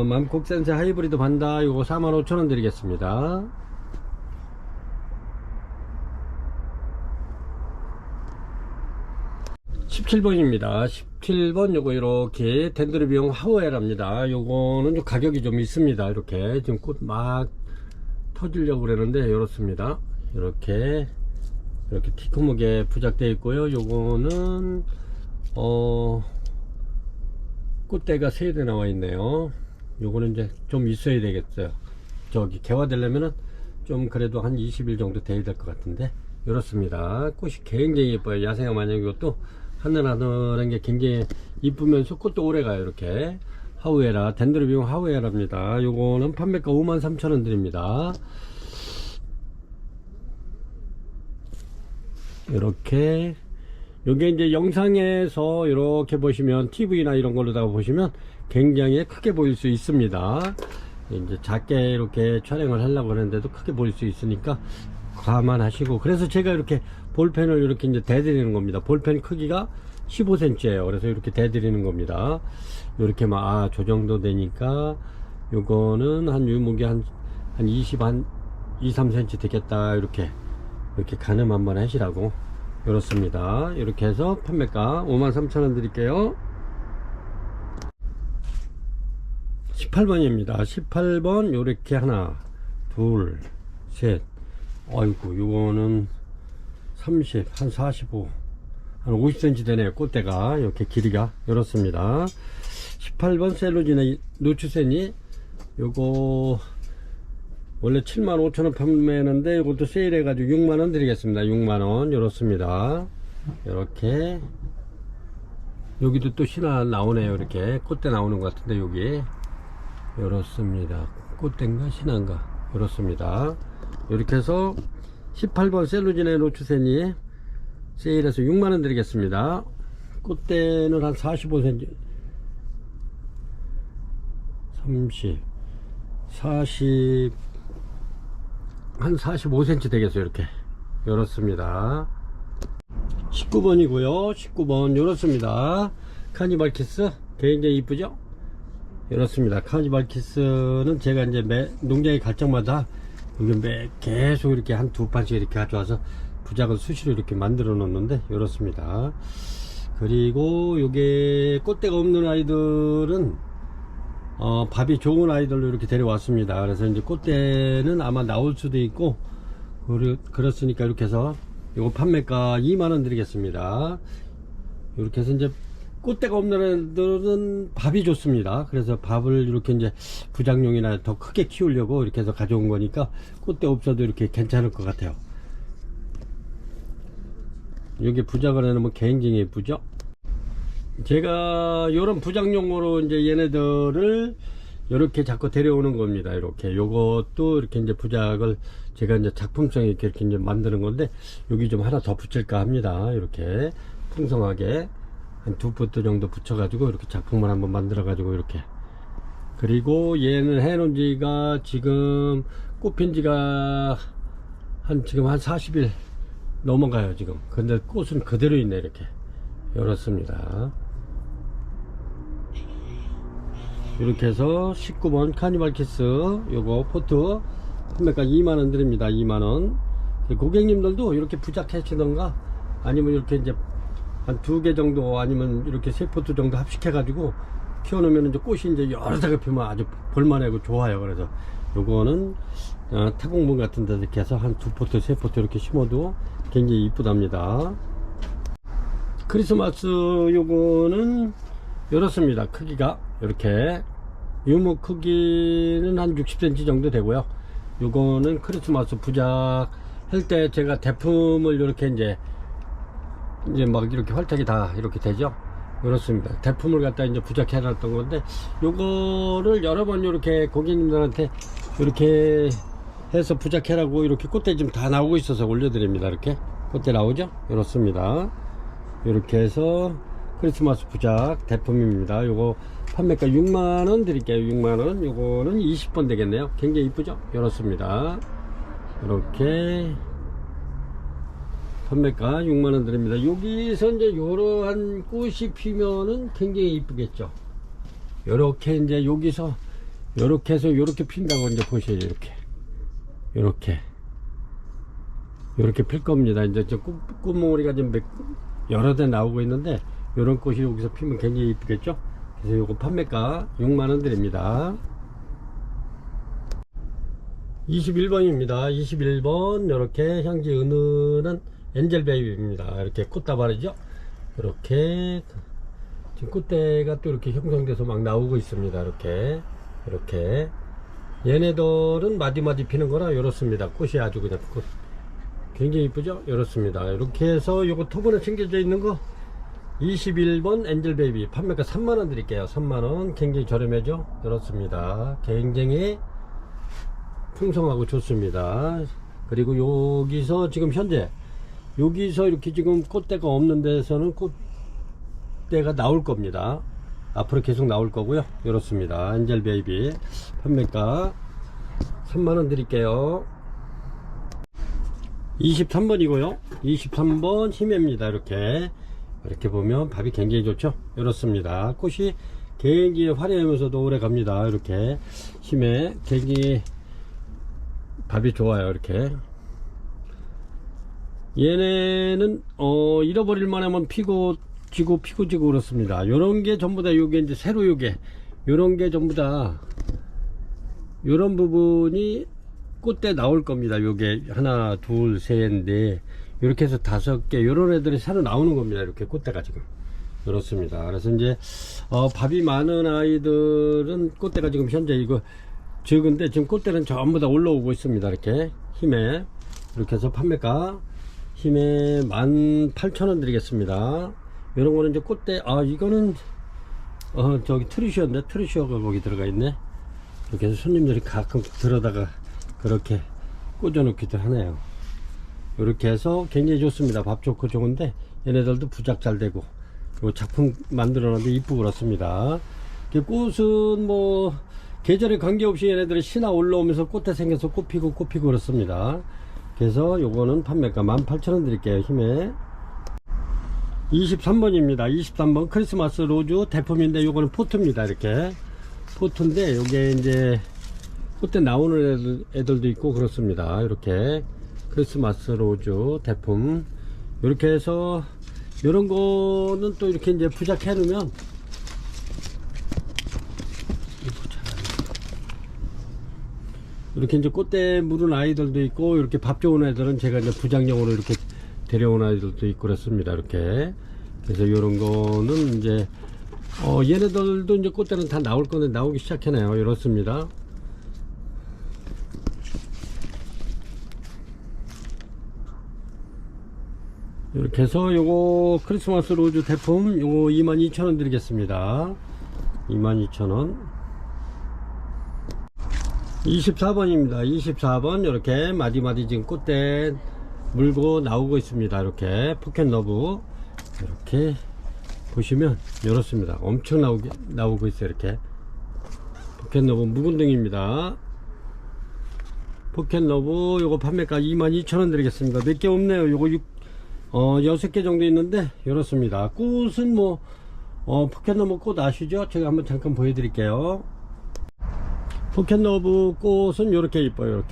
맘콕 센세 하이브리드 반다 요거 45,000원 드리겠습니다. 17번입니다. 17번 요거 이렇게 덴드로비움 하우에랍니다. 요거는 좀 가격이 좀 있습니다. 이렇게 지금 꽃 막 터지려고 그러는데 이렇습니다. 이렇게 티크목에 부작되어 있고요. 요거는 꽃대가 3대 나와 있네요. 요거는 이제 좀 있어야 되겠어요. 저기 개화되려면은 좀 그래도 한 20일 정도 돼야 될 것 같은데 이렇습니다. 꽃이 굉장히 예뻐요. 야생화 마냥 이것도 하늘하늘한 게 굉장히 이쁘면서 꽃도 오래가요. 이렇게 하우에라 덴드로비움 하우에라입니다. 요거는 판매가 53,000원 드립니다. 이렇게 요게 이제 영상에서 이렇게 보시면 TV나 이런 걸로다가 보시면 굉장히 크게 보일 수 있습니다. 이제 작게 이렇게 촬영을 하려고 하는데도 크게 보일 수 있으니까 감안하시고, 그래서 제가 이렇게 볼펜을 이렇게 이제 대드리는 겁니다. 볼펜 크기가 15cm예요. 그래서 이렇게 대드리는 겁니다. 이렇게 막 저 정도 되니까 요거는 한 유목이 한 2, 3cm 되겠다. 이렇게 가늠 한번 하시라고. 이렇습니다. 이렇게 해서 판매가 53,000원 드릴게요. 18번입니다 18번 요렇게 하나 둘 셋, 아이고 요거는 30, 한 45, 한 50cm 되네요. 꽃대가 이렇게 길이가 이렇습니다. 18번 셀루진의 노추센이 요거 원래 75,000원 판매하는데 이것도 세일해 가지고 6만원 드리겠습니다. 6만원 이렇습니다. 이렇게 여기도 또 신화 나오네요. 이렇게 꽃대 나오는 것 같은데 여기 이렇습니다. 꽃대인가 신화인가 이렇습니다. 이렇게 해서 18번 셀루진의 노추센이 세일해서 6만원 드리겠습니다. 꽃대는 한 45cm 30 40 한 45cm 되겠어요. 이렇게 이렇습니다. 19번이고요 19번 이렇습니다. 카니발 키스 굉장히 이쁘죠. 이렇습니다. 카니발 키스는 제가 이제 농장에 갈 적마다 계속 이렇게 한 두 판씩 이렇게 가져와서 부작을 수시로 이렇게 만들어 놓는데 이렇습니다. 그리고 요게 꽃대가 없는 아이들은 밥이 좋은 아이들로 이렇게 데려왔습니다. 그래서 이제 꽃대는 아마 나올 수도 있고 그렇으니까 이렇게 해서 요거 판매가 2만원 드리겠습니다. 이렇게 해서 이제 꽃대가 없는 애들은 밥이 좋습니다. 그래서 밥을 이렇게 이제 부작용이나 더 크게 키우려고 이렇게 해서 가져온 거니까 꽃대 없어도 이렇게 괜찮을 것 같아요. 여기 부작을 해놓으면 굉장히 예쁘죠. 제가 요런 부작용으로 이제 얘네들을 이렇게 자꾸 데려오는 겁니다. 이렇게 요것도 이렇게 이제 부작을 제가 이제 작품성 있게 이렇게 이제 만드는 건데 여기 좀 하나 더 붙일까 합니다. 이렇게 풍성하게 한 2포트 정도 붙여 가지고 이렇게 작품을 한번 만들어 가지고 이렇게. 그리고 얘는 해놓은 지가 지금 꽃핀 지가 지금 한 40일 넘어가요 지금. 근데 꽃은 그대로 있네. 이렇게 이렇습니다. 이렇게 해서 19번 카니발 키스 요거 포트 판매가 2만원 드립니다. 2만원. 고객님들도 이렇게 부작하시던가 아니면 이렇게 이제 한 2개 정도 아니면 이렇게 3포트 정도 합식해 가지고 키워 놓으면 이제 꽃이 이제 여러 개가 피면 아주 볼만하고 좋아요. 그래서 요거는 타공분 같은 데 이렇게 해서 한 2포트 3포트 이렇게 심어도 굉장히 이쁘답니다. 크리스마스 요거는 이렇습니다. 크기가 이렇게 유목 크기는 한 60cm 정도 되고요. 요거는 크리스마스 부작 할 때 제가 대품을 이렇게 이제 막 이렇게 활짝이 다 이렇게 되죠. 그렇습니다. 대품을 갖다 이제 부작해 놨던 건데 요거를 여러 번 이렇게 고객님들한테 이렇게 해서 부작해라고 이렇게 꽃대 지금 다 나오고 있어서 올려드립니다. 이렇게 꽃대 나오죠. 이렇습니다. 이렇게 해서 크리스마스 부작 대품입니다. 요거 판매가 6만원 드릴게요. 6만원. 요거는 20번 되겠네요. 굉장히 이쁘죠. 이렇습니다. 이렇게 판매가 6만원 드립니다. 여기서 이제 요러한 꽃이 피면은 굉장히 이쁘겠죠. 요렇게 이제 여기서 요렇게 해서 요렇게 핀다고 이제 보셔야죠. 요렇게 필 겁니다. 이제 저 꽃몽우리가 좀 여러 대 나오고 있는데 요런 꽃이 여기서 피면 굉장히 이쁘겠죠. 그래서 요거 판매가 6만원 드립니다. 21번입니다 21번 요렇게 향기 은은한 엔젤베이비입니다. 이렇게 꽃다발이죠. 이렇게 지금 꽃대가 또 이렇게 형성돼서 막 나오고 있습니다. 이렇게 얘네들은 마디마디 피는 거라 이렇습니다. 꽃이 아주 그냥 굉장히 이쁘죠. 이렇습니다. 이렇게 해서 요거 토분에 챙겨져 있는 거 21번 엔젤베이비 판매가 3만원 드릴게요. 3만원. 굉장히 저렴하죠. 이렇습니다. 굉장히 풍성하고 좋습니다. 그리고 여기서 지금 현재 여기서 이렇게 지금 꽃대가 없는 데서는 꽃대가 나올 겁니다. 앞으로 계속 나올 거고요. 이렇습니다. 엔젤 베이비 판매가 3만원 드릴게요. 23번이고요 23번 히메입니다. 이렇게 보면 밥이 굉장히 좋죠. 이렇습니다. 꽃이 굉장히 화려하면서도 오래 갑니다. 이렇게 히메 굉장히 밥이 좋아요. 이렇게 얘네는 잃어버릴 만하면 피고 지고 그렇습니다. 요런 게 전부 다 요게 이제 새로 요게 요런 게 전부 다 요런 부분이 꽃대 나올 겁니다. 요게 하나 둘 셋 넷 이렇게 해서 5개 요런 애들이 새로 나오는 겁니다. 이렇게 꽃대가 지금 그렇습니다. 그래서 이제 밥이 많은 아이들은 꽃대가 지금 현재 이거 적은데 지금 꽃대는 전부 다 올라오고 있습니다. 이렇게 힘에 이렇게 해서 판매가 힘에 18,000원 드리겠습니다. 이런 거는 이제 꽃대 이거는 저기 트리시어인데 트리시어가 거기 들어가 있네. 이렇게 해서 손님들이 가끔 들어다가 그렇게 꽂아 놓기도 하네요. 이렇게 해서 굉장히 좋습니다. 밥 좋고 좋은데 얘네들도 부작 잘 되고 요 작품 만들어 놨는데 이쁘고 그렇습니다. 꽃은 뭐 계절에 관계없이 얘네들이 신화 올라오면서 꽃대 생겨서 꽃 피고 그렇습니다. 그래서 요거는 판매가 18,000원 드릴게요. 힘에 23번입니다 23번 크리스마스 로즈 대품인데 요거는 포트입니다. 이렇게 포트인데 요게 이제 꽃대 나오는 애들도 있고 그렇습니다. 이렇게 크리스마스 로즈 대품 이렇게 해서 요런 거는 또 이렇게 이제 부작해 놓으면 이렇게 이제 꽃대 물은 아이들도 있고 이렇게 밥 좋은 애들은 제가 이제 부작용으로 이렇게 데려온 아이들도 있고 그렇습니다. 이렇게 그래서 요런 거는 이제 얘네들도 이제 꽃대는 다 나올 건데 나오기 시작하네요. 이렇습니다. 이렇게 해서 요거 크리스마스 로즈 대품 요거 22,000원 드리겠습니다. 22,000원 24번입니다 24번 이렇게 마디마디 지금 꽃대 물고 나오고 있습니다. 이렇게 포켓러브 이렇게 보시면 이렇습니다. 엄청 나오고 있어요. 이렇게 포켓러브 묵은등입니다. 포켓러브 요거 판매가 22,000원 드리겠습니다. 몇 개 없네요. 요거 6개 정도 있는데 이렇습니다. 꽃은 뭐 포켓러브 꽃 아시죠? 제가 한번 잠깐 보여드릴게요. 포켓러브 꽃은 이렇게 이뻐요.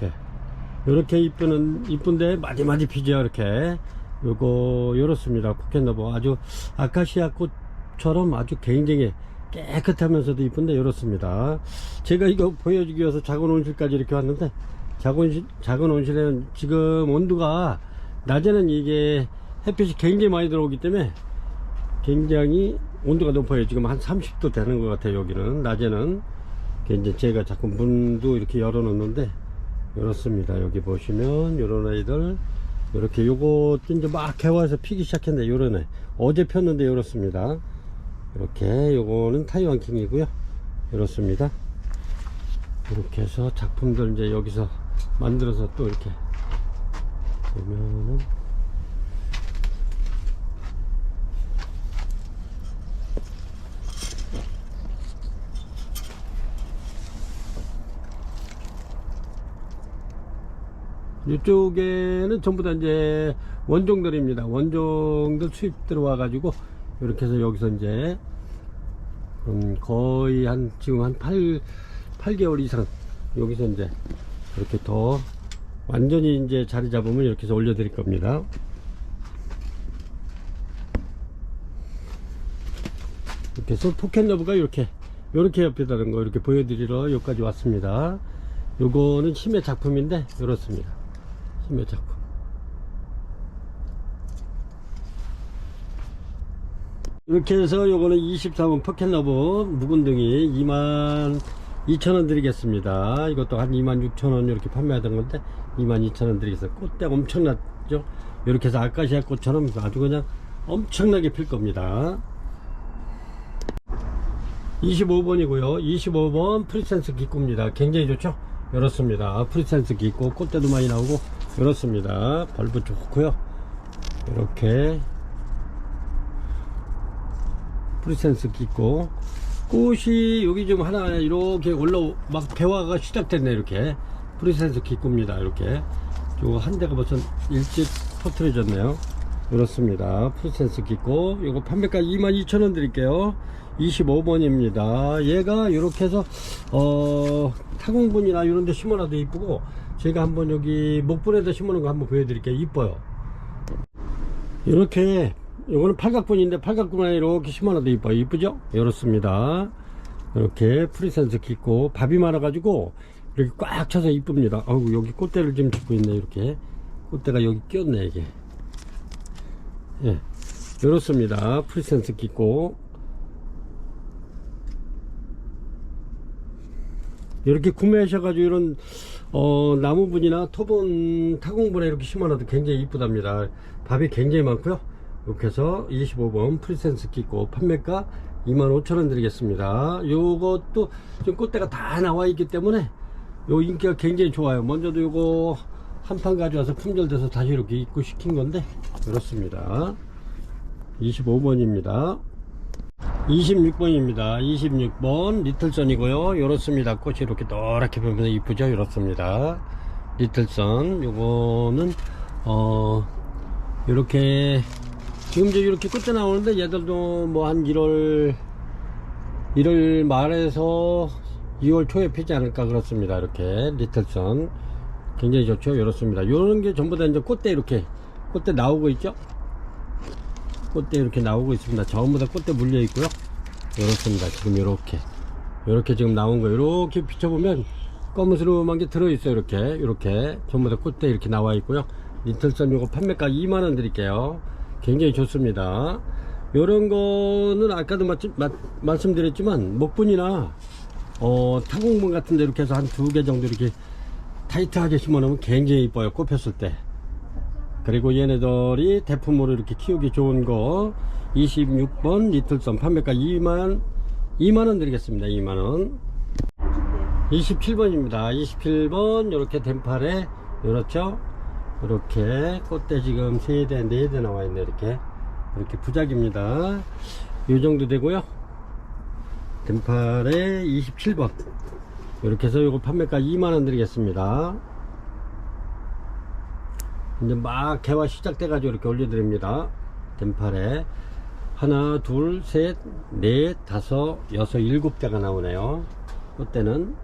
이렇게 이쁜데 마디마디 피죠. 이렇게 요거 이렇습니다. 포켓러브 아주 아카시아 꽃처럼 아주 굉장히 깨끗하면서도 이쁜데 이렇습니다. 제가 이거 보여주기 위해서 작은 온실까지 이렇게 왔는데 작은 온실에는 지금 온도가 낮에는 이게 햇빛이 굉장히 많이 들어오기 때문에 굉장히 온도가 높아요. 지금 한 30도 되는 것 같아요. 여기는 낮에는 이제 제가 자꾸 문도 이렇게 열어 놓는데 이렇습니다. 여기 보시면 요런 아이들 이렇게 요거 이제 막 개화해서 피기 시작했는데 요런 애 어제 폈는데 이렇습니다. 이렇게 요거는 타이완 킹이고요. 이렇습니다. 이렇게 해서 작품들 이제 여기서 만들어서 또 이렇게 보면은 이쪽에는 전부 다 이제 원종들입니다. 원종들 수입 들어와 가지고 이렇게 해서 여기서 이제 거의 지금 한 8개월 이상 여기서 이제 이렇게 더 완전히 이제 자리 잡으면 이렇게 해서 올려 드릴 겁니다. 이렇게 해서 포켓러브가 이렇게 옆에다는 거 이렇게 보여드리러 여기까지 왔습니다. 요거는 심해 작품인데 이렇습니다. 심해 작품. 이렇게 해서 요거는 24번 포켓러브 묵은등이 22,000원 드리겠습니다. 이것도 한 26,000원 이렇게 판매하던 건데 22,000원 드리겠습니다. 꽃대가 엄청나죠? 이렇게 해서 아카시아 꽃처럼 아주 그냥 엄청나게 필 겁니다. 25번이고요 25번 프리센스 기꾸입니다. 굉장히 좋죠? 이렇습니다. 프리센스 기꾸 꽃대도 많이 나오고 이렇습니다. 벌브 좋고요. 이렇게 프리센스 끼고, 꽃이 여기 좀 하나 이렇게 막 개화가 시작됐네. 이렇게 프리센스 끼고입니다. 이렇게 요거 한 대가 벌써 일찍 터트려졌네요. 그렇습니다. 프리센스 끼고, 요거 판매가 22,000원 드릴게요. 25번입니다. 얘가 이렇게 해서 타공분이나 이런 데 심어놔도 이쁘고, 제가 한번 여기 목분에다 심어놓은 거 한번 보여드릴게요. 이뻐요. 이렇게 요거는 팔각분인데 팔각분에 이렇게 심어놔도 이뻐요. 이쁘죠? 이렇습니다. 이렇게 프리센스 끼고, 밥이 많아가지고 이렇게 꽉 차서 이쁩니다. 어우, 여기 꽃대를 지금 짚고 있네. 이렇게 꽃대가 여기 끼었네. 이게, 예, 이렇습니다. 프리센스 끼고, 이렇게 구매하셔가지고 이런 나무분이나 토분 타공분에 이렇게 심어놔도 굉장히 이쁘답니다. 밥이 굉장히 많고요. 이렇게 해서 25번 프리센스 끼고 판매가 25,000원 드리겠습니다. 요것도 지금 꽃대가 다 나와 있기 때문에 요 인기가 굉장히 좋아요. 먼저도 요거 한 판 가져와서 품절돼서 다시 이렇게 입고 시킨 건데, 그렇습니다. 25번입니다 26번입니다 26번 리틀선이고요. 요렇습니다. 꽃이 이렇게 노랗게 보면 이쁘죠? 요렇습니다. 리틀선. 요거는 요렇게 지금 이제 이렇게 꽃이 나오는데, 얘들도 뭐 한 1월 말에서 2월 초에 피지 않을까. 그렇습니다. 이렇게 리틀선 굉장히 좋죠? 요렇습니다. 요런 게 전부 다 이제 꽃대 이렇게 꽃대 나오고 있죠? 꽃대 이렇게 나오고 있습니다. 전부 다 꽃대 물려 있고요. 이렇습니다. 지금 이렇게 지금 나온 거 이렇게 비춰보면 검은스러운 게 들어있어요. 이렇게 전부 다 꽃대 이렇게 나와 있고요. 리틀선 요거 판매가 2만원 드릴게요. 굉장히 좋습니다. 요런 거는 아까도 말씀드렸지만 목분이나 타공분 같은데 이렇게 해서 한 2개 정도 이렇게 타이트하게 심어 놓으면 굉장히 이뻐요. 꽃 폈을 때. 그리고 얘네들이 대품으로 이렇게 키우기 좋은 거 26번 리틀선 판매가 2만원 드리겠습니다. 2만원. 27번입니다 27번 이렇게 덴팔에 이렇죠. 이렇게 꽃대 지금 3대 4대 나와 있네. 이렇게 부작입니다. 요 정도 되고요. 덴팔에 27번 이렇게 해서 요거 판매가 2만원 드리겠습니다. 이제 막 개화 시작돼 가지고 이렇게 올려드립니다. 덴팔에 하나 둘 셋 넷 다섯 여섯 7대가 나오네요. 꽃대는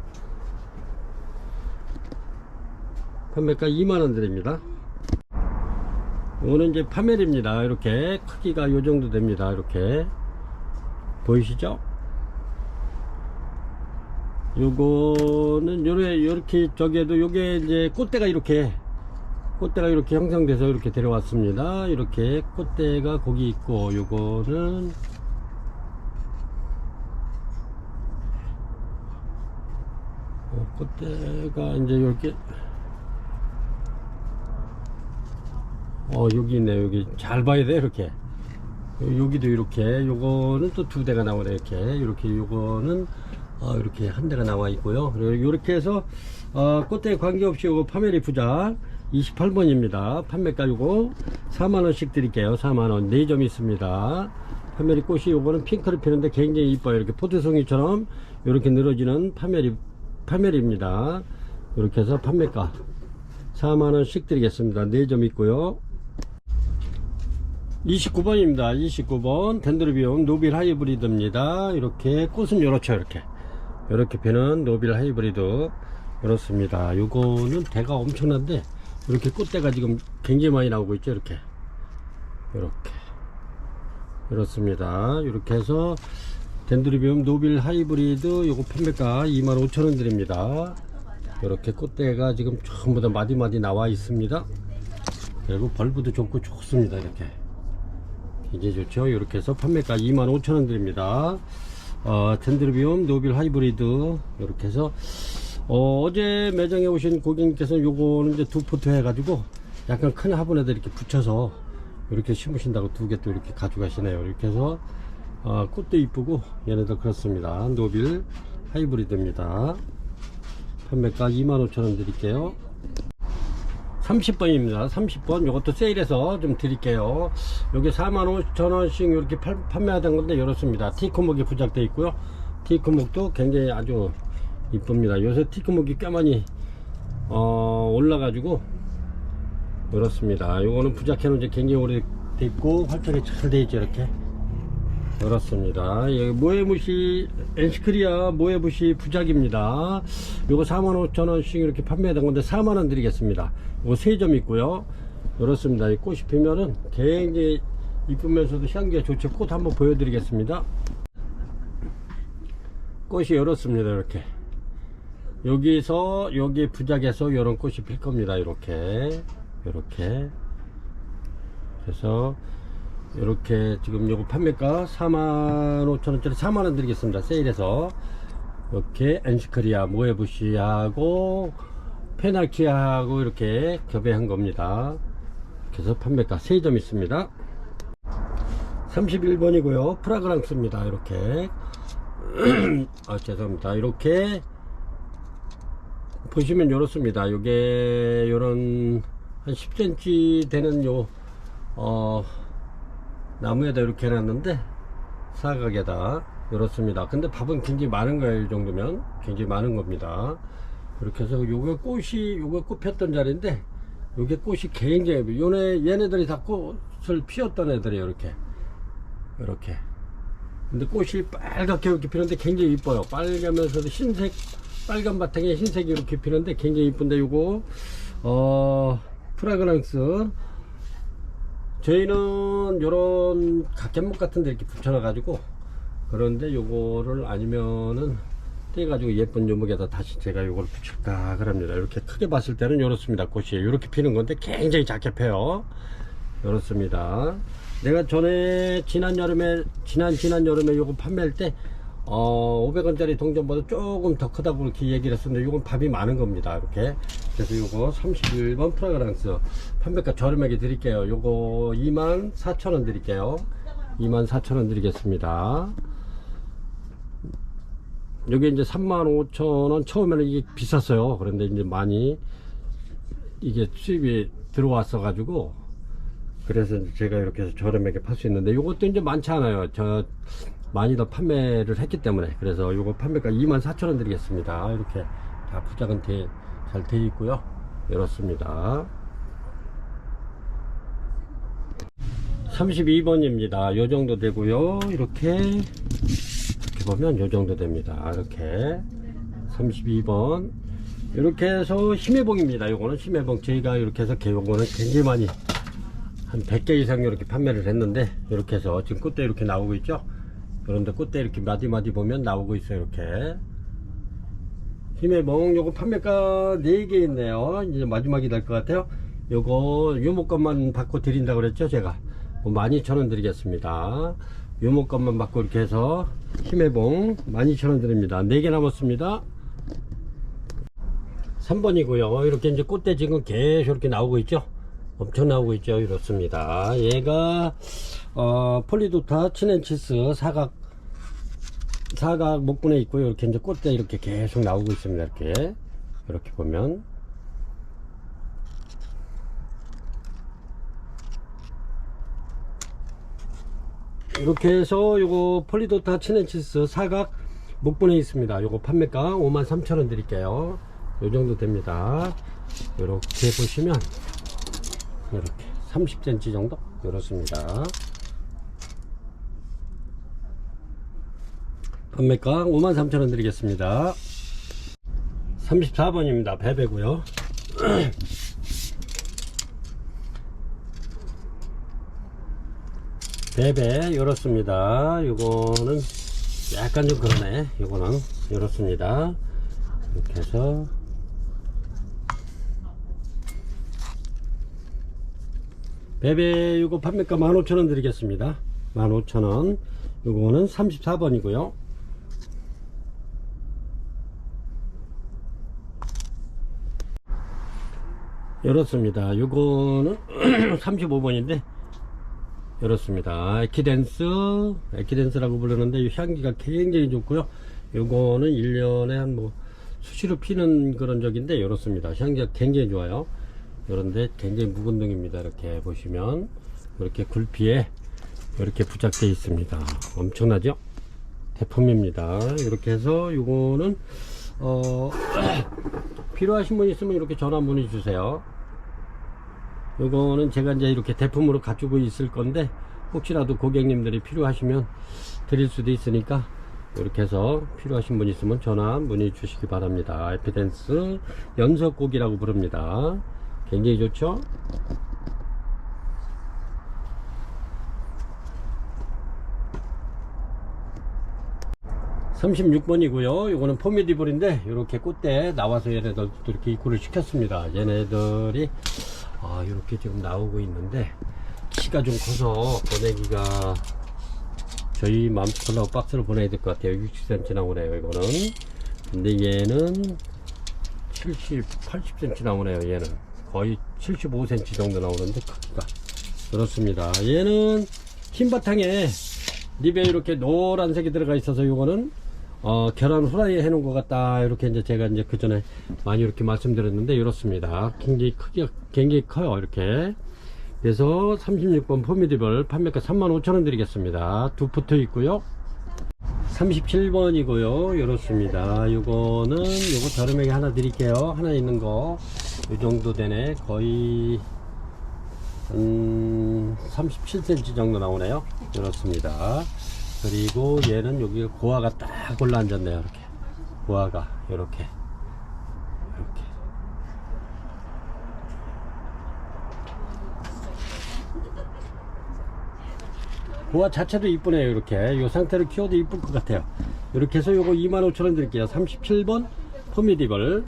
판매가 2만원 드립니다. 이거는 이제 파멜입니다. 이렇게 크기가 요 정도 됩니다. 이렇게 보이시죠? 요거는 요렇게 저기에도 요게 이제 꽃대가 이렇게 형성돼서 이렇게 데려왔습니다. 이렇게 꽃대가 거기 있고, 요거는 꽃대가 이제 이렇게 여기 있네. 여기 잘 봐야 돼. 이렇게 여기도 이렇게 요거는 또 2대가 나오네. 이렇게 요거는 이렇게 한 대가 나와 있고요. 그리고 이렇게 해서 꽃대에 관계없이 요거 파멜이 부작 28번입니다 판매가 요거 4만원씩 드릴게요. 4만원 4점 있습니다. 파멜이 꽃이 요거는 핑크를 피는데 굉장히 이뻐요. 이렇게 포도송이처럼 이렇게 늘어지는 파멜입니다. 이렇게 해서 판매가 4만원씩 드리겠습니다. 4점 있고요. 29번입니다 29번 덴드로비움 노빌 하이브리드입니다. 이렇게 꽃은 요렇죠. 이렇게 피는 노빌 하이브리드 이렇습니다. 요거는 대가 엄청난데 이렇게 꽃대가 지금 굉장히 많이 나오고 있죠. 이렇습니다. 이렇게 해서 덴드로비움 노빌 하이브리드 요거 판매가 25,000원 드립니다. 이렇게 꽃대가 지금 전부 다 마디마디 나와 있습니다. 그리고 벌브도 좋고 좋습니다. 이렇게 굉장히 좋죠. 이렇게 해서 판매가 25,000원 드립니다. 덴드로비움 노빌 하이브리드 이렇게 해서 어제 매장에 오신 고객님께서 요거는 이제 2포트 해가지고 약간 큰 화분에다 이렇게 붙여서 이렇게 심으신다고 2개 또 이렇게 가져가시네요. 이렇게 해서 꽃도 이쁘고 얘네도 그렇습니다. 노빌 하이브리드입니다. 판매가 25,000원 드릴게요. 30번입니다. 30번. 요것도 세일해서 좀 드릴게요. 요게 45,000원씩 이렇게 판매하던 건데 이렇습니다. 티크목이 부착되어 있고요. 티크목도 굉장히 아주 이쁩니다. 요새 티크목이 꽤 많이 올라가지고 이렇습니다. 요거는 부착해 놓은 지 굉장히 오래돼 있고 활착이 잘 돼 있죠. 이렇게 그렇습니다. 여기 모에무시 엔시크리아 모에무시 부작입니다. 요거 45,000원씩 이렇게 판매하던 건데 4만원 드리겠습니다. 요거 3점 있고요. 그렇습니다. 이 꽃이 피면은 굉장히 이쁘면서도 향기가 좋죠. 꽃 한번 보여드리겠습니다. 꽃이 이렇습니다. 이렇게 여기서 여기 부작에서 이런 꽃이 필 겁니다. 이렇게 그래서 이렇게 지금 요거 판매가 45,000원짜리 4만원 드리겠습니다. 세일해서 이렇게 엔시크리아 모에부시하고 페나키아하고 이렇게 교배한 겁니다. 그래서 판매가 3점 있습니다. 31번이고요 프라그랑스입니다. 이렇게 죄송합니다. 이렇게 보시면 이렇습니다. 요게 요런 한 10cm 되는 요 나무에다 이렇게 해놨는데 사각에다 이렇습니다. 근데 밥은 굉장히 많은 거예요. 이 정도면 굉장히 많은 겁니다. 이렇게 해서 요게 꽃 폈던 자리인데 요게 꽃이 굉장히 얘네들이 다 꽃을 피웠던 애들이에요. 이렇게 근데 꽃이 빨갛게 이렇게 피는데 굉장히 이뻐요. 빨가면서도 흰색 빨간 바탕에 흰색이 이렇게 피는데 굉장히 이쁜데 요거 프라그랑스 저희는 요런 각견목 같은 데 이렇게 붙여놔 가지고 그런데 요거를 아니면은 떼가지고 예쁜 요목에다 다시 제가 요걸 붙일까 그럽니다. 이렇게 크게 봤을 때는 요렇습니다. 꽃이 이렇게 피는 건데 굉장히 작게 펴요. 요렇습니다. 내가 전에 지난 여름에 요거 판매할 때 500원짜리 동전보다 조금 더 크다고 이렇게 얘기를 했었는데 요건 밥이 많은 겁니다. 이렇게 그래서 요거 31번 프라그랑스 판매가 저렴하게 드릴게요. 요거 24,000원 드릴게요. 24,000원 드리겠습니다. 여기 이제 35,000원 처음에는 이게 비쌌어요. 그런데 이제 많이 이게 수입이 들어왔어 가지고 그래서 제가 이렇게 해서 저렴하게 팔 수 있는데 요것도 이제 많지 않아요. 많이 더 판매를 했기 때문에 그래서 요거 판매가 24,000원 드리겠습니다. 이렇게 다 부작은 잘 되어 있고요. 이렇습니다. 32번입니다. 요 정도 되고요. 이렇게 보면 요 정도 됩니다. 이렇게 32번 이렇게 해서 심해봉입니다. 요거는 심해봉 저희가 이렇게 해서 요거는 굉장히 많이 한 100개 이상 이렇게 판매를 했는데 이렇게 해서 지금 꽃대 이렇게 나오고 있죠. 그런데 꽃대 이렇게 마디마디 보면 나오고 있어요. 이렇게 힘의봉 요거 판매가 4개 있네요. 이제 마지막이 될 것 같아요. 요거 유목값만 받고 드린다고 그랬죠. 제가 12,000원 드리겠습니다. 유목값만 받고 이렇게 해서 힘의봉 12,000원 드립니다. 4개 남았습니다. 3번이고요 이렇게 이제 꽃대 지금 계속 이렇게 나오고 있죠. 엄청 나오고 있죠. 이렇습니다. 얘가 폴리도타 치넨치스 사각 목분에 있고요. 이렇게 이제 꽃대 이렇게 계속 나오고 있습니다. 이렇게 보면 이렇게 해서 요거 폴리도타 치넨치스 사각 목분에 있습니다. 요거 판매가 53,000원 드릴게요. 요 정도 됩니다. 이렇게 보시면 이렇게 30cm 정도 이렇습니다. 판매가 53,000원 드리겠습니다. 34번입니다. 베베고요. 베베 이렇습니다. 요거는 약간 좀 그러네. 요거는 이렇습니다. 이렇게 해서 베베 요거 판매가 15,000원 드리겠습니다. 15,000원. 요거는 34번이고요 이렇습니다. 요거는 35번인데 이렇습니다. 에키덴스라고 부르는데 이 향기가 굉장히 좋고요. 요거는 1년에 한 수시로 피는 그런 적인데 이렇습니다. 향기가 굉장히 좋아요. 요런데 굉장히 묵은 등입니다. 이렇게 보시면 이렇게 굴피에 이렇게 부착되어 있습니다. 엄청나죠? 대품입니다. 이렇게 해서 요거는 필요하신 분 있으면 이렇게 전화 문의 주세요. 요거는 제가 이제 이렇게 대품으로 가지고 있을 건데 혹시라도 고객님들이 필요하시면 드릴 수도 있으니까 이렇게 해서 필요하신 분 있으면 전화 문의 주시기 바랍니다. 에피덴스 연석고기라고 부릅니다. 굉장히 좋죠? (36번이고요) 요거는 포미디볼인데 이렇게 꽃대 나와서 얘네들도 이렇게 입구를 시켰습니다. 얘네들이 이렇게 지금 나오고 있는데 키가 좀 커서 보내기가 저희 맘스콜라고 박스를 보내야 될 것 같아요. 60cm 나오네요 이거는. 근데 얘는 80cm 나오네요. 얘는 거의 75cm 정도 나오는데 크기가 그렇습니다. 얘는 흰 바탕에 립에 이렇게 노란색이 들어가 있어서 요거는 계란 후라이 해 놓은 것 같다 이렇게 이제 제가 이제 그 전에 많이 이렇게 말씀드렸는데 이렇습니다. 굉장히 크기가 굉장히 커요. 이렇게. 그래서 36번 포미디볼 판매가 35,000원 드리겠습니다. 두 붙어 있고요. 37번이고요. 이렇습니다. 요거는 요거 저렴하게 하나 드릴게요. 하나 있는 거 요 정도 되네. 거의 37cm 정도 나오네요. 이렇습니다. 그리고 얘는 여기 고아가 딱 올라 앉았네요. 이렇게 고아가 이렇게 고아 자체도 이쁘네요. 이렇게 이 상태로 키워도 이쁠 것 같아요. 이렇게 해서 요거 25,000원 드릴게요. 37번 포미디벌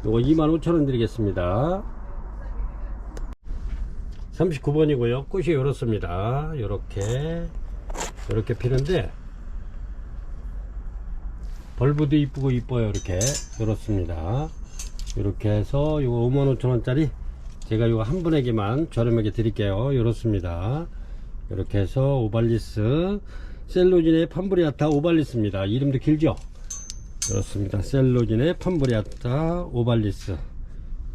요거 25,000원 드리겠습니다. 39번이고요 꽃이 이렇습니다. 이렇게 피는데 벌브도 이쁘고 이뻐요. 이렇습니다. 이렇게 해서 요거 55,000원짜리 제가 요거 한 분에게만 저렴하게 드릴게요. 이렇습니다. 이렇게 해서 오발리스 셀로진의 판브리아타 오발리스입니다. 이름도 길죠? 그렇습니다. 셀로진의 판브리아타 오발리스.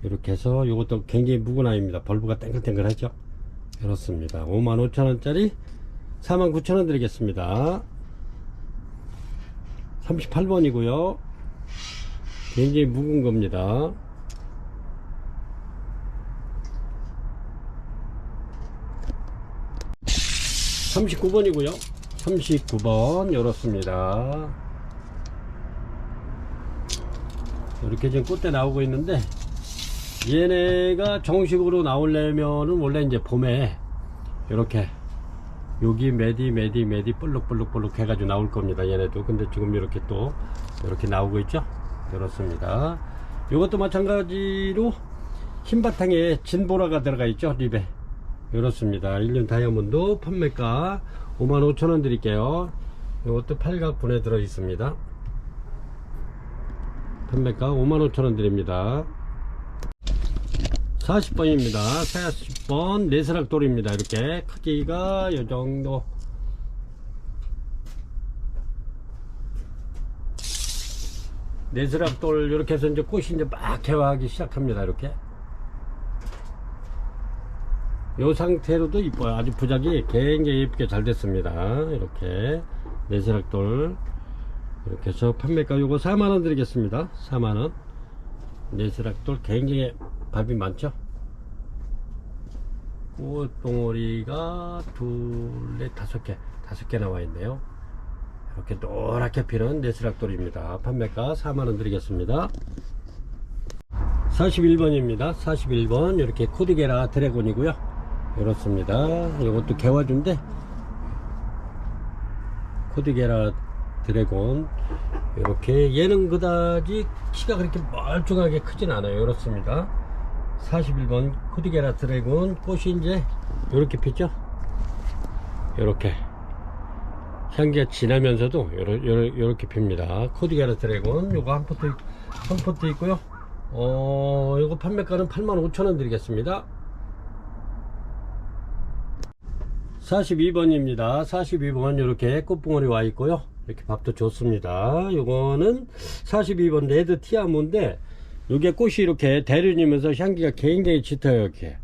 이렇게 해서 이것도 굉장히 묵은 아이입니다. 벌브가 땡글땡글하죠? 그렇습니다. 55,000원짜리 49,000원 드리겠습니다. 38번이고요 굉장히 묵은 겁니다. 39번이고요 39번 이렇습니다. 이렇게 지금 꽃대 나오고 있는데 얘네가 정식으로 나오려면은 원래 이제 봄에 이렇게 여기 매디 볼록볼록 해가지고 나올 겁니다. 얘네도. 근데 지금 이렇게 또 이렇게 나오고 있죠. 그렇습니다. 이것도 마찬가지로 흰 바탕에 진보라가 들어가 있죠. 립에. 이렇습니다. 1년 다이아몬드 판매가 55,000원 드릴게요. 이것도 팔각분에 들어 있습니다. 판매가 55,000원 드립니다. 40번입니다. 40번 네스락돌입니다. 이렇게 크기가 이 정도. 네스락돌 이렇게 해서 이제 꽃이 이제 막 개화하기 시작합니다. 이렇게. 이 상태로도 이뻐요. 아주 부작이 굉장히 예쁘게 잘 됐습니다. 이렇게 네스락돌 이렇게 해서 판매가 요거 4만원 드리겠습니다. 4만원. 네스락돌 굉장히 밥이 많죠. 꽃봉오리가 다섯 개 나와 있네요. 이렇게 노랗게 피는 네스락돌입니다. 판매가 4만원 드리겠습니다. 41번입니다 41번 이렇게 코디게라 드래곤이고요 이렇습니다. 이것도 개화주인데 코디게라 드래곤 이렇게 얘는 그다지 키가 그렇게 멀쩡하게 크진 않아요. 이렇습니다. 41번 코디게라 드래곤 꽃이 이제 이렇게 피죠. 이렇게 향기가 진하면서도 이렇게 핍니다. 코디게라 드래곤 요거 한 포트 있고요. 요거 판매가는 85,000원 드리겠습니다. 42번입니다 42번 이렇게 꽃봉오리 와 있고요. 이렇게 밥도 좋습니다. 요거는 42번 레드 티아모인데 요게 꽃이 이렇게 대륜이면서 향기가 굉장히 짙어요. 이렇게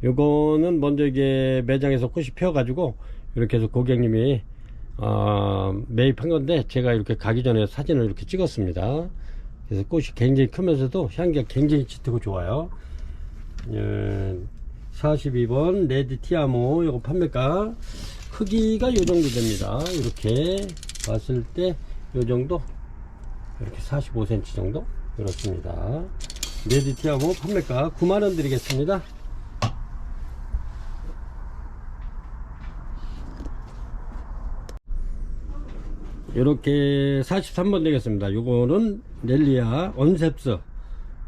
요거는 먼저 이게 매장에서 꽃이 피어가지고 이렇게 해서 고객님이 매입한 건데, 제가 이렇게 가기 전에 사진을 이렇게 찍었습니다. 그래서 꽃이 굉장히 크면서도 향기가 굉장히 짙고 좋아요. 42번 레드 티아모, 요거 판매가 크기가 요 정도 됩니다. 이렇게 봤을 때 요 정도, 이렇게 45cm 정도 그렇습니다. 레드 티아모 판매가 9만원 드리겠습니다. 이렇게 43번 되겠습니다. 요거는 렐리아 언셉스.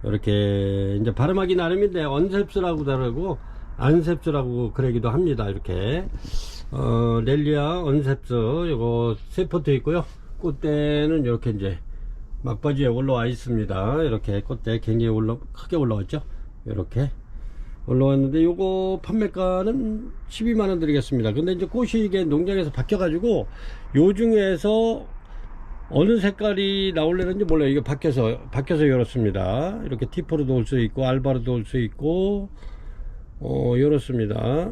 이렇게 이제 발음하기 나름인데 언셉스라고 다르고 안셉스라고 그러기도 합니다. 이렇게 렐리아 언셉스, 요거 세포트 있고요. 꽃대는 이렇게 이제 막바지에 올라와 있습니다. 이렇게 꽃대 굉장히 크게 올라왔죠. 이렇게 올라왔는데, 요거 판매가는 12만원 드리겠습니다. 근데 이제 꽃이 이게 농장에서 바뀌어 가지고 요 중에서 어느 색깔이 나올려는지 몰라요. 이게 바뀌어서 이렇습니다. 이렇게 티포로도 올 수 있고 알바로도 올 수 있고 이렇습니다.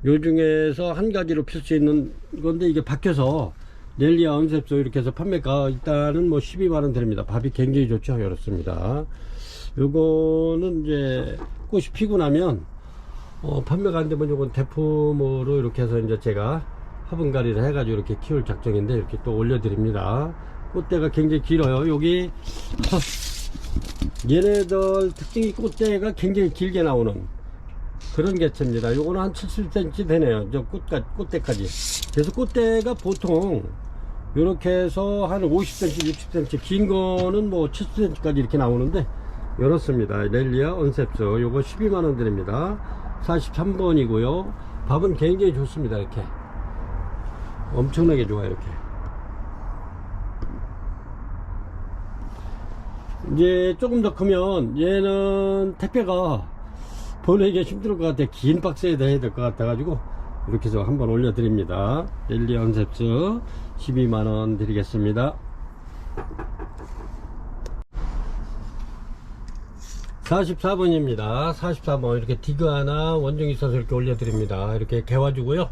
요 중에서 한 가지로 필 수 있는 건데, 이게 바뀌어서 렐리아 언셉스 이렇게 해서 판매가 일단은 뭐 12만원 드립니다. 밥이 굉장히 좋죠. 이렇습니다. 요거는 이제 꽃이 피고 나면 판매가 안 되면 요건 대품으로 이렇게 해서 이제 제가 화분갈이를 해가지고 이렇게 키울 작정인데, 이렇게 또 올려드립니다. 꽃대가 굉장히 길어요. 여기 얘네들 특징이 꽃대가 굉장히 길게 나오는 그런 개체입니다. 요거는 한 70cm 되네요. 저 꽃대까지. 그래서 꽃대가 보통 요렇게 해서 한 50cm, 60cm, 긴 거는 뭐 70cm까지 이렇게 나오는데, 이렇습니다. 렐리아 언셉스 요거 12만원 드립니다. 43번이고요 밥은 굉장히 좋습니다. 이렇게 엄청나게 좋아요. 이렇게 이제 조금 더 크면 얘는 택배가 보내기가 힘들 것 같아. 긴 박스에 해야 될 것 같아 가지고 이렇게 해서 한번 올려 드립니다. 렐리아 언셉스 12만원 드리겠습니다. 44번입니다. 44번 이렇게 디그 하나 원종이 있어서 이렇게 올려드립니다. 이렇게 개와주고요.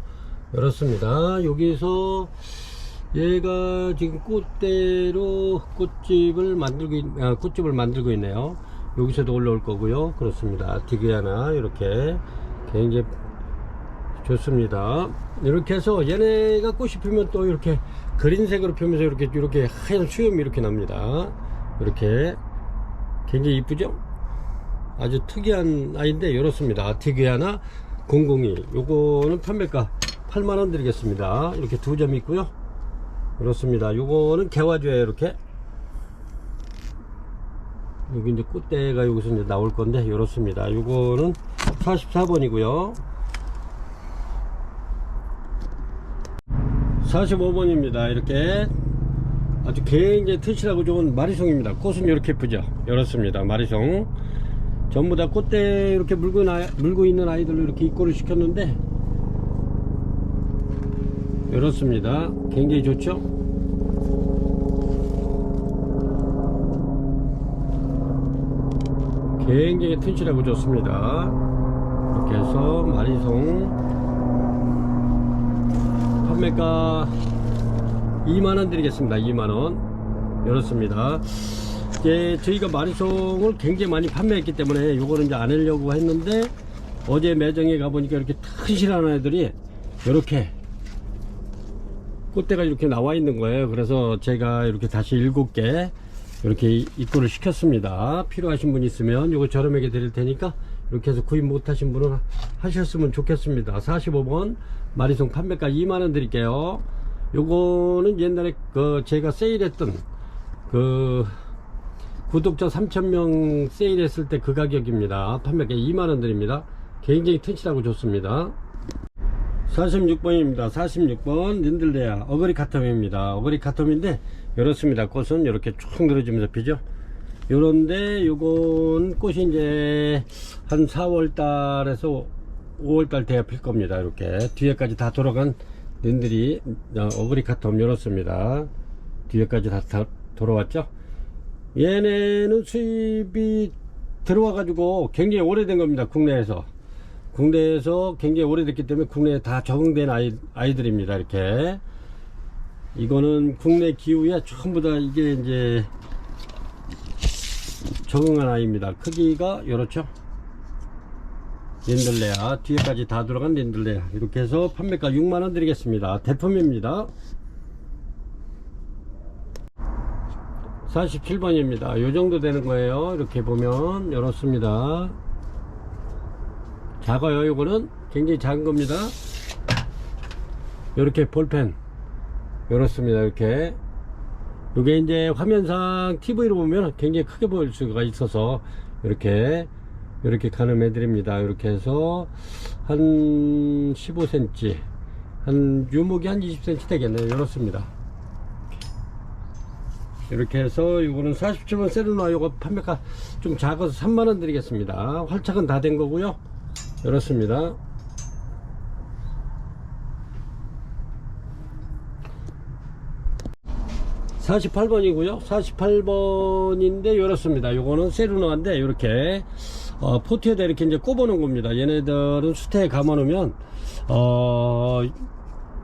이렇습니다. 여기서 얘가 지금 꽃대로 꽃집을 만들고 있네요. 여기서도 올라올 거고요. 그렇습니다. 디그 하나 이렇게 굉장히 좋습니다. 이렇게 해서 얘네가 꽃이 피면 또 이렇게 그린색으로 피면서 이렇게 하얀 수염이 이렇게 납니다. 이렇게 굉장히 이쁘죠? 아주 특이한 아이인데 이렇습니다. 디그야나 001 요거는 판매가 8만원 드리겠습니다. 이렇게 두 점 있고요. 그렇습니다. 요거는 개화주예요. 이렇게 여기 이제 꽃대가 여기서 이제 나올 건데 이렇습니다. 요거는 44번이고요 45번입니다 이렇게 아주 굉장히 튼실하고 좋은 마리송입니다. 꽃은 이렇게 예쁘죠. 이렇습니다. 마리송 전부 다 꽃대 이렇게 물고 있는 아이들로 이렇게 입고를 시켰는데 이렇습니다. 굉장히 좋죠. 굉장히 튼실하고 좋습니다. 이렇게 해서 마리송 판매가 2만원 드리겠습니다. 2만원 이렇습니다. 이제 저희가 마리송을 굉장히 많이 판매했기 때문에 요거는 이제 안 하려고 했는데, 어제 매장에 가보니까 이렇게 튼실한 애들이 이렇게 꽃대가 이렇게 나와 있는 거예요. 그래서 제가 이렇게 다시 7개 이렇게 입고를 시켰습니다. 필요하신 분 있으면 요거 저렴하게 드릴 테니까 이렇게 해서 구입 못하신 분은 하셨으면 좋겠습니다. 45번 마리송 판매가 2만원 드릴게요. 요거는 옛날에 제가 세일했던 구독자 3,000명 세일했을 때 그 가격입니다. 판매가 2만원 드립니다. 굉장히 튼실하고 좋습니다. 46번입니다. 46번 린들레아 어그리 카톰입니다. 어그리 카톰인데 이렇습니다. 꽃은 이렇게 쭉 늘어지면서 피죠. 요런데 요건 꽃이 이제 한 4월달에서 5월달 돼야 필 겁니다. 이렇게 뒤에까지 다 돌아간 린들이 어그리 카톰 이렇습니다. 뒤에까지 다 돌아왔죠. 얘네는 수입이 들어와 가지고 굉장히 오래된 겁니다. 국내에서 굉장히 오래됐기 때문에 국내에 다 적응된 아이들입니다. 이렇게 이거는 국내 기후에 전부 다 이게 이제 적응한 아이입니다. 크기가 이렇죠. 린들레아 뒤에까지 다 들어간 린들레아. 이렇게 해서 판매가 6만원 드리겠습니다. 대품입니다. 47번입니다. 요정도 되는 거예요. 이렇게 보면 이렇습니다. 작아요. 이거는 굉장히 작은 겁니다. 이렇게 볼펜 이렇습니다. 이렇게 이게 이제 화면상 TV로 보면 굉장히 크게 보일 수가 있어서 이렇게 가늠해 드립니다. 이렇게 해서 한 15cm, 한 유목이 한 20cm 되겠네요. 이렇습니다. 이렇게 해서 이거는 47번 세르나. 요거 판매가 좀 작아서 3만원 드리겠습니다. 활착은 다 된 거고요. 이렇습니다. (48번이고요) 48번인데 이렇습니다. 요거는 세르나인데 이렇게 포트에다 이렇게 이제 꼽아 놓은 겁니다. 얘네들은 수태에 감아 놓으면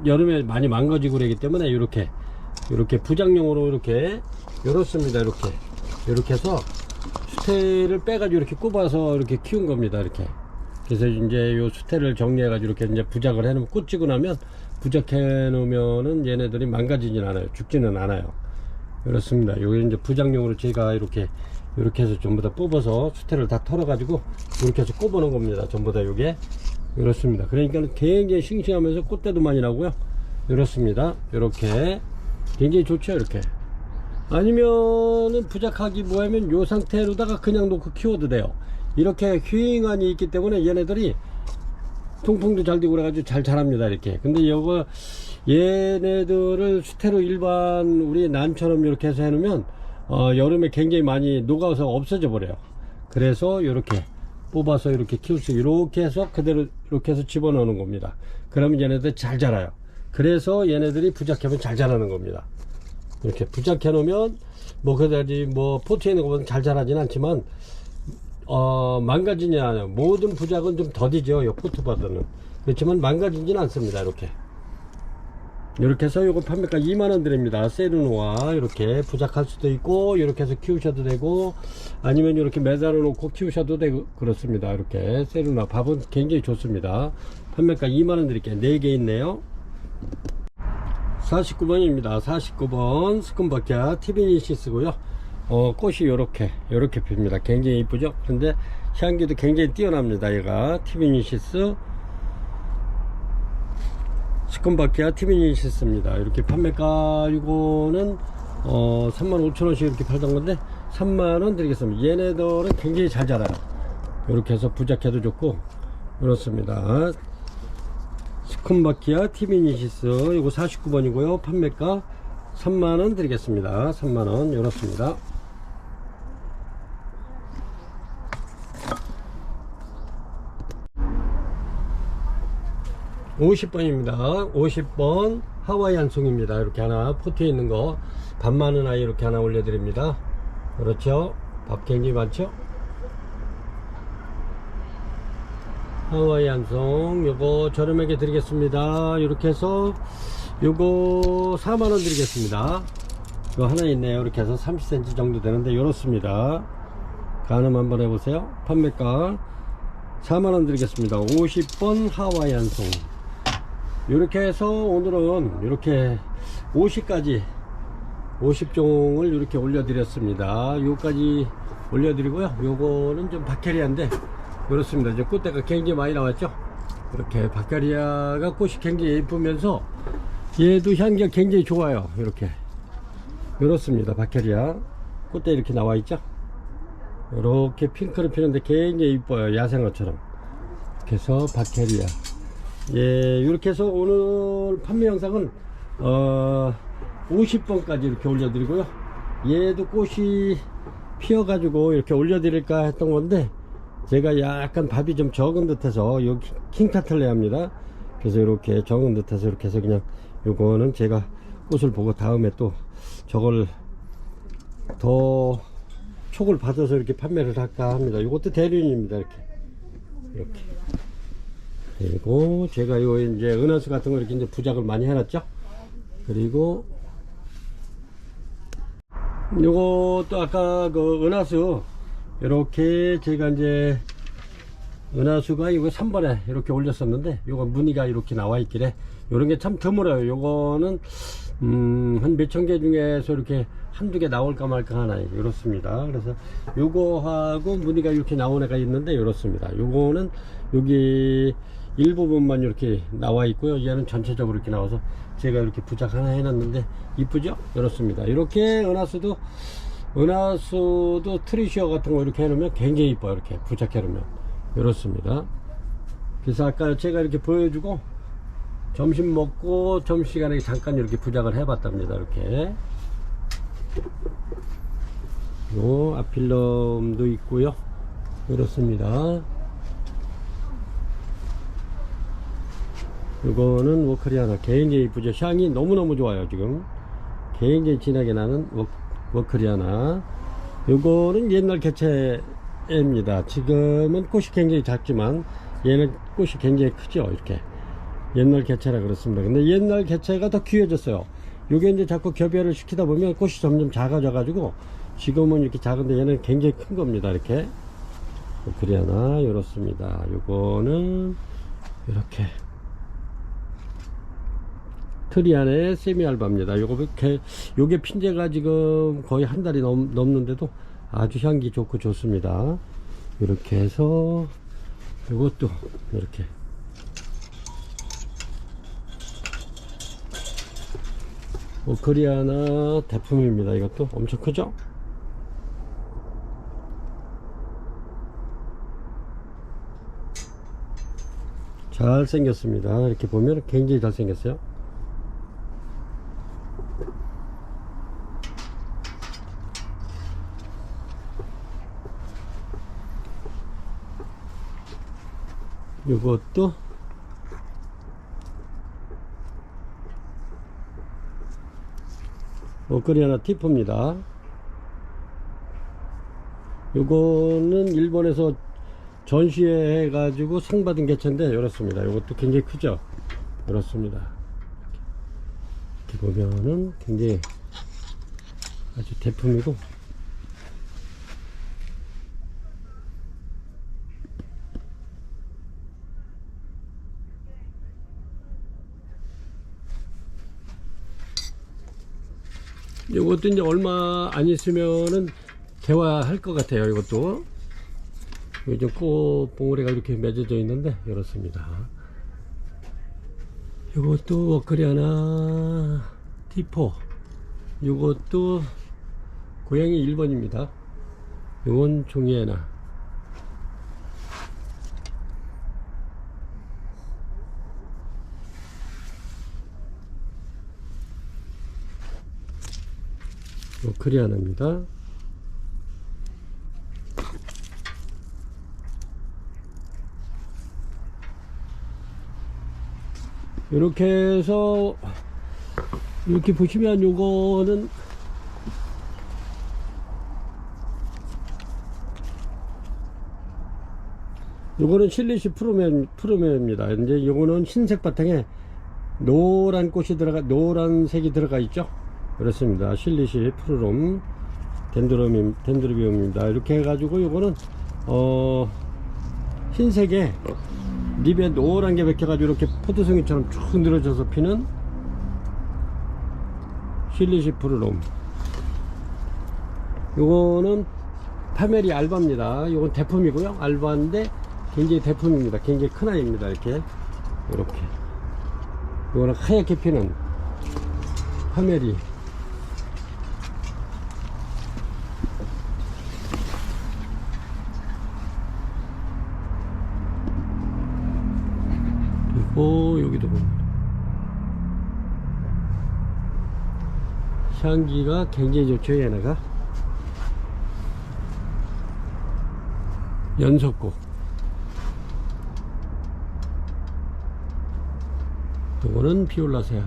여름에 많이 망가지고 그러기 때문에 이렇게 부장용으로 이렇습니다. 이렇게 해서 수태를 빼가지고 이렇게 꼽아서 이렇게 키운 겁니다. 이렇게. 그래서 이제 요 수태를 정리해가지고 이렇게 이제 부작을 해놓으면, 꽂히고 나면 부작해 놓으면은 얘네들이 망가지진 않아요. 죽지는 않아요. 이렇습니다. 요게 이제 부작용으로 제가 이렇게 해서 전부 다 뽑아서 수태를 다 털어가지고 이렇게 해서 꼽아 놓은 겁니다. 전부 다 요게. 이렇습니다. 그러니까 굉장히 싱싱하면서 꽃대도 많이 나고요. 이렇습니다. 이렇게 굉장히 좋죠. 이렇게. 아니면은 부작하기 뭐하면 요 상태로다가 그냥 놓고 키워도 돼요. 이렇게 휘잉안이 있기 때문에 얘네들이 통풍도 잘 되고 그래가지고 잘 자랍니다. 이렇게. 근데 요거 얘네들을 수태로 일반 우리 난처럼 이렇게 해서 해놓으면 여름에 굉장히 많이 녹아서 없어져 버려요. 그래서 이렇게 뽑아서 이렇게 키울 수, 이렇게 해서 그대로 이렇게 해서 집어넣는 겁니다. 그러면 얘네들 잘 자라요. 그래서 얘네들이 부작하면 잘 자라는 겁니다. 이렇게 부작해 놓으면 뭐 그다지 뭐 포트에 있는 것보다 잘 자라진 않지만 망가지지 않아요. 모든 부작은 좀 더디죠. 요 포트보다는. 그렇지만 망가지진 않습니다. 이렇게 해서 요거 판매가 2만원 드립니다. 세르노아. 이렇게 부작할 수도 있고 이렇게 해서 키우셔도 되고 아니면 이렇게 매달아 놓고 키우셔도 되고 그렇습니다. 이렇게 세르노아 밥은 굉장히 좋습니다. 판매가 2만원 드릴게요. 4개 있네요. 49번입니다. 49번 스쿤바키아 티비니시스고요. 꽃이 요렇게 핍니다. 굉장히 이쁘죠? 근데 향기도 굉장히 뛰어납니다. 얘가 티비니시스 스쿤바키아 티비니시스입니다. 이렇게 판매가 이거는 35,000원씩 이렇게 팔던 건데 3만원 드리겠습니다. 얘네들은 굉장히 잘 자라요. 이렇게 해서 부작해도 좋고 그렇습니다. 스쿤바키아 티비니시스 이거 49번이고요. 판매가 3만원 드리겠습니다. 3만원. 이렇습니다. (50번입니다) 50번 하와이안 송입니다. 이렇게 하나 포트에 있는 거 밥 많은 아이 이렇게 하나 올려드립니다. 그렇죠. 밥 굉장히 많죠. 하와이안 송 요거 저렴하게 드리겠습니다. 이렇게 해서 요거 4만원 드리겠습니다. 이거 하나 있네요. 이렇게 해서 30cm 정도 되는데 요렇습니다. 가늠 한번 해보세요. 판매가 4만원 드리겠습니다. 50번 하와이안 송. 이렇게 해서 오늘은 이렇게 50종을 이렇게 올려드렸습니다. 요까지 올려드리고요. 요거는 좀 바케리아인데 그렇습니다. 이제 꽃대가 굉장히 많이 나왔죠. 이렇게 바케리아가 꽃이 굉장히 예쁘면서 얘도 향기가 굉장히 좋아요. 이렇습니다. 바케리아 꽃대 이렇게 나와 있죠. 이렇게 핑크를 피는데 굉장히 이뻐요. 야생화처럼. 이렇게 해서 바케리아. 예, 이렇게 해서 오늘 판매 영상은 50번까지 이렇게 올려드리고요. 얘도 꽃이 피어가지고 이렇게 올려드릴까 했던 건데 제가 약간 밥이 좀 적은 듯해서 여기 킹카틀레아입니다. 그래서 이렇게 적은 듯해서 이렇게 해서 그냥 요거는 제가 꽃을 보고 다음에 또 저걸 더 촉을 받아서 이렇게 판매를 할까 합니다. 이것도 대륜입니다. 이렇게. 그리고 제가 요 이제 은하수 같은 거 이렇게 이제 부작을 많이 해놨죠. 그리고 요것도 아까 그 은하수 이렇게 제가 이제 은하수가 이거 3번에 이렇게 올렸었는데 요거 무늬가 이렇게 나와 있길래 요런 게 참 드물어요. 요거는 한 몇천 개 중에서 이렇게 한두 개 나올까 말까 하나 이렇습니다. 그래서 요거하고 무늬가 이렇게 나온 애가 있는데 이렇습니다. 요거는 여기 일부분만 이렇게 나와 있고요. 얘는 전체적으로 이렇게 나와서 제가 이렇게 부작 하나 해놨는데 이쁘죠? 이렇습니다. 이렇게 은하수도 트리시어 같은 거 이렇게 해놓으면 굉장히 이뻐요. 이렇게 부착해 놓으면 이렇습니다. 그래서 아까 제가 이렇게 보여주고 점심 먹고 점심시간에 잠깐 이렇게 부작을 해봤답니다. 이렇게 요 아필럼도 있고요. 이렇습니다. 이거는 워커리아나 굉장히 이쁘죠. 향이 너무너무 좋아요. 지금 굉장히 진하게 나는 워커리아나. 이거는 옛날 개체입니다. 지금은 꽃이 굉장히 작지만 얘는 꽃이 굉장히 크죠. 이렇게 옛날 개체라 그렇습니다. 근데 옛날 개체가 더 귀해졌어요. 요게 이제 자꾸 겹여를 시키다 보면 꽃이 점점 작아져 가지고 지금은 이렇게 작은데 얘는 굉장히 큰 겁니다. 이렇게 워커리아나 이렇습니다. 요거는 이렇게 트리안의 세미알바입니다. 요게 핀제가 지금 거의 한 달이 넘는데도 아주 향기 좋고 좋습니다. 이렇게 해서 이것도 이렇게 워커리아나 대품입니다. 이것도 엄청 크죠? 잘 생겼습니다. 이렇게 보면 굉장히 잘 생겼어요. 이것도 워커리아나 티프입니다. 요거는 일본에서 전시회 해가지고 상 받은 개체인데 이렇습니다. 이것도 굉장히 크죠. 이렇습니다. 이렇게 보면은 굉장히 아주 대품이고 이것도 이제 얼마 안 있으면은 개화할 것 같아요. 이것도 요즘 꽃 봉오리가 이렇게 맺어져 있는데 이렇습니다. 이것도 워커리아나 티포. 이것도 고양이 1번입니다. 이건 종이에나. 워커리아나입니다. 이렇게 해서 이렇게 보시면 요거는 실리시 프루메입니다. 이제 요거는 흰색 바탕에 노란색이 들어가 있죠. 그렇습니다. 실리시 프루롬 덴드로비움입니다. 이렇게 해가지고 요거는 흰색에 립에 노란 게 박혀가지고 이렇게 포도송이처럼 쭉 늘어져서 피는 실리시 프루롬. 요거는 파메리 알바입니다. 요건 대품이고요. 알바인데 굉장히 대품입니다. 굉장히 큰 아이입니다. 이렇게 요거는 하얗게 피는 파메리. 여기도 보면 향기가 굉장히 좋죠. 얘네가 연석고. 이거는 비올라세아.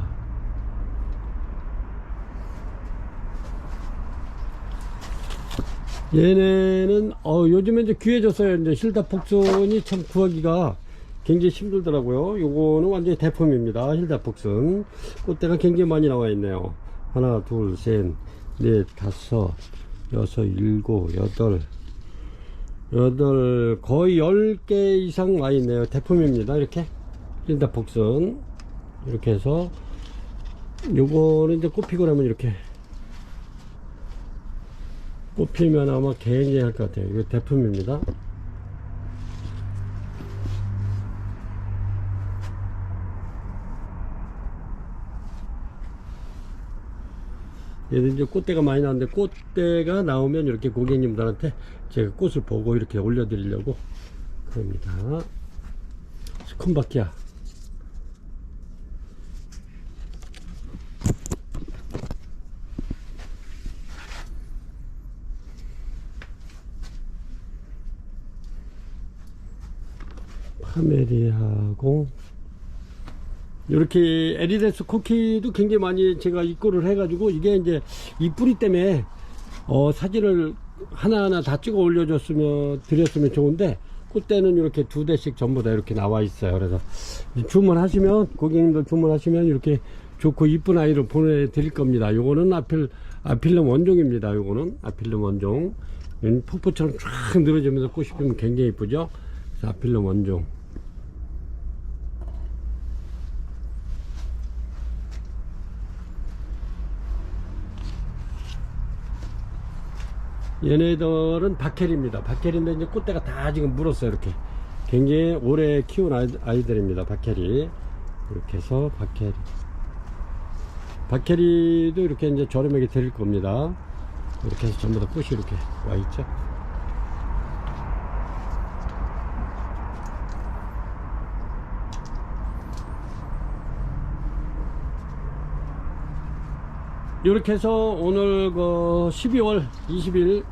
얘네는 요즘에 이제 귀해졌어요. 이제 힐다폭슨이 참 구하기가 굉장히 힘들더라고요. 요거는 완전히 대품입니다. 힐다폭슨 꽃대가 굉장히 많이 나와 있네요. 하나, 둘, 셋, 넷, 다섯, 여섯, 일곱, 여덟, 거의 10개 이상 와 있네요. 대품입니다. 이렇게 힐다폭슨 이렇게 해서 요거는 이제 꽃피고 나면 이렇게 꽃피면 아마 굉장히 할 것 같아요. 이거 대품입니다. 얘들 이제 꽃대가 많이 나오는데, 꽃대가 나오면 이렇게 고객님들한테 제가 꽃을 보고 이렇게 올려드리려고 그럽니다. 스콘바키아. 파메리하고 이렇게 에리데스 코키도 굉장히 많이 제가 입고를 해가지고, 이게 이제 이 뿌리 때문에 사진을 하나하나 다 찍어 올려줬으면 드렸으면 좋은데, 꽃대는 이렇게 2대씩 전부 다 이렇게 나와 있어요. 그래서 주문하시면, 고객님들 주문하시면 이렇게 좋고 이쁜 아이를 보내드릴 겁니다. 요거는 아필름 원종입니다. 요거는 아필름 원종. 폭포처럼 쫙 늘어지면서 꽃이 피면 굉장히 이쁘죠. 그래서 아필름 원종. 얘네들은 박해리입니다. 박해리인데 이제 꽃대가 다 지금 물었어요. 이렇게 굉장히 오래 키운 아이들입니다. 박해리. 이렇게 해서 박해리도 이렇게 이제 저렴하게 드릴 겁니다. 이렇게 해서 전부 다 꽃이 이렇게 와 있죠. 이렇게 해서 오늘 그 12월 20일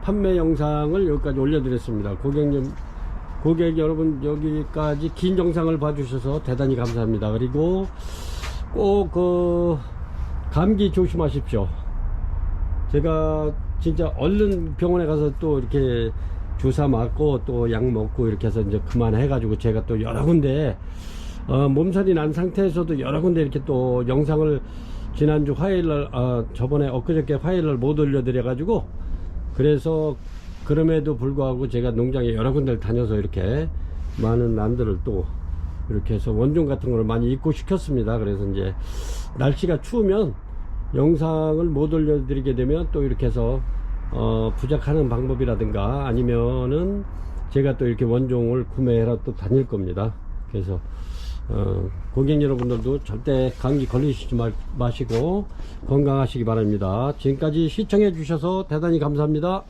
판매 영상을 여기까지 올려드렸습니다. 고객 여러분, 여기까지 긴 영상을 봐주셔서 대단히 감사합니다. 그리고 꼭 그 감기 조심하십시오. 제가 진짜 얼른 병원에 가서 또 이렇게 주사 맞고 또 약 먹고 이렇게 해서 이제 그만해가지고, 제가 또 여러 군데 몸살이 난 상태에서도 여러 군데 이렇게 또 영상을 지난주 화요일날, 저번에 엊그저께 화요일날 못 올려드려가지고, 그래서 그럼에도 불구하고 제가 농장에 여러 군데를 다녀서 이렇게 많은 난들을 또 이렇게 해서 원종 같은 걸 많이 입고시켰습니다. 그래서 이제 날씨가 추우면 영상을 못 올려드리게 되면 또 이렇게 해서 부작하는 방법이라든가, 아니면은 제가 또 이렇게 원종을 구매해라 또 다닐 겁니다. 그래서 고객 여러분들도 절대 감기 걸리시지 마시고 건강하시기 바랍니다. 지금까지 시청해 주셔서 대단히 감사합니다.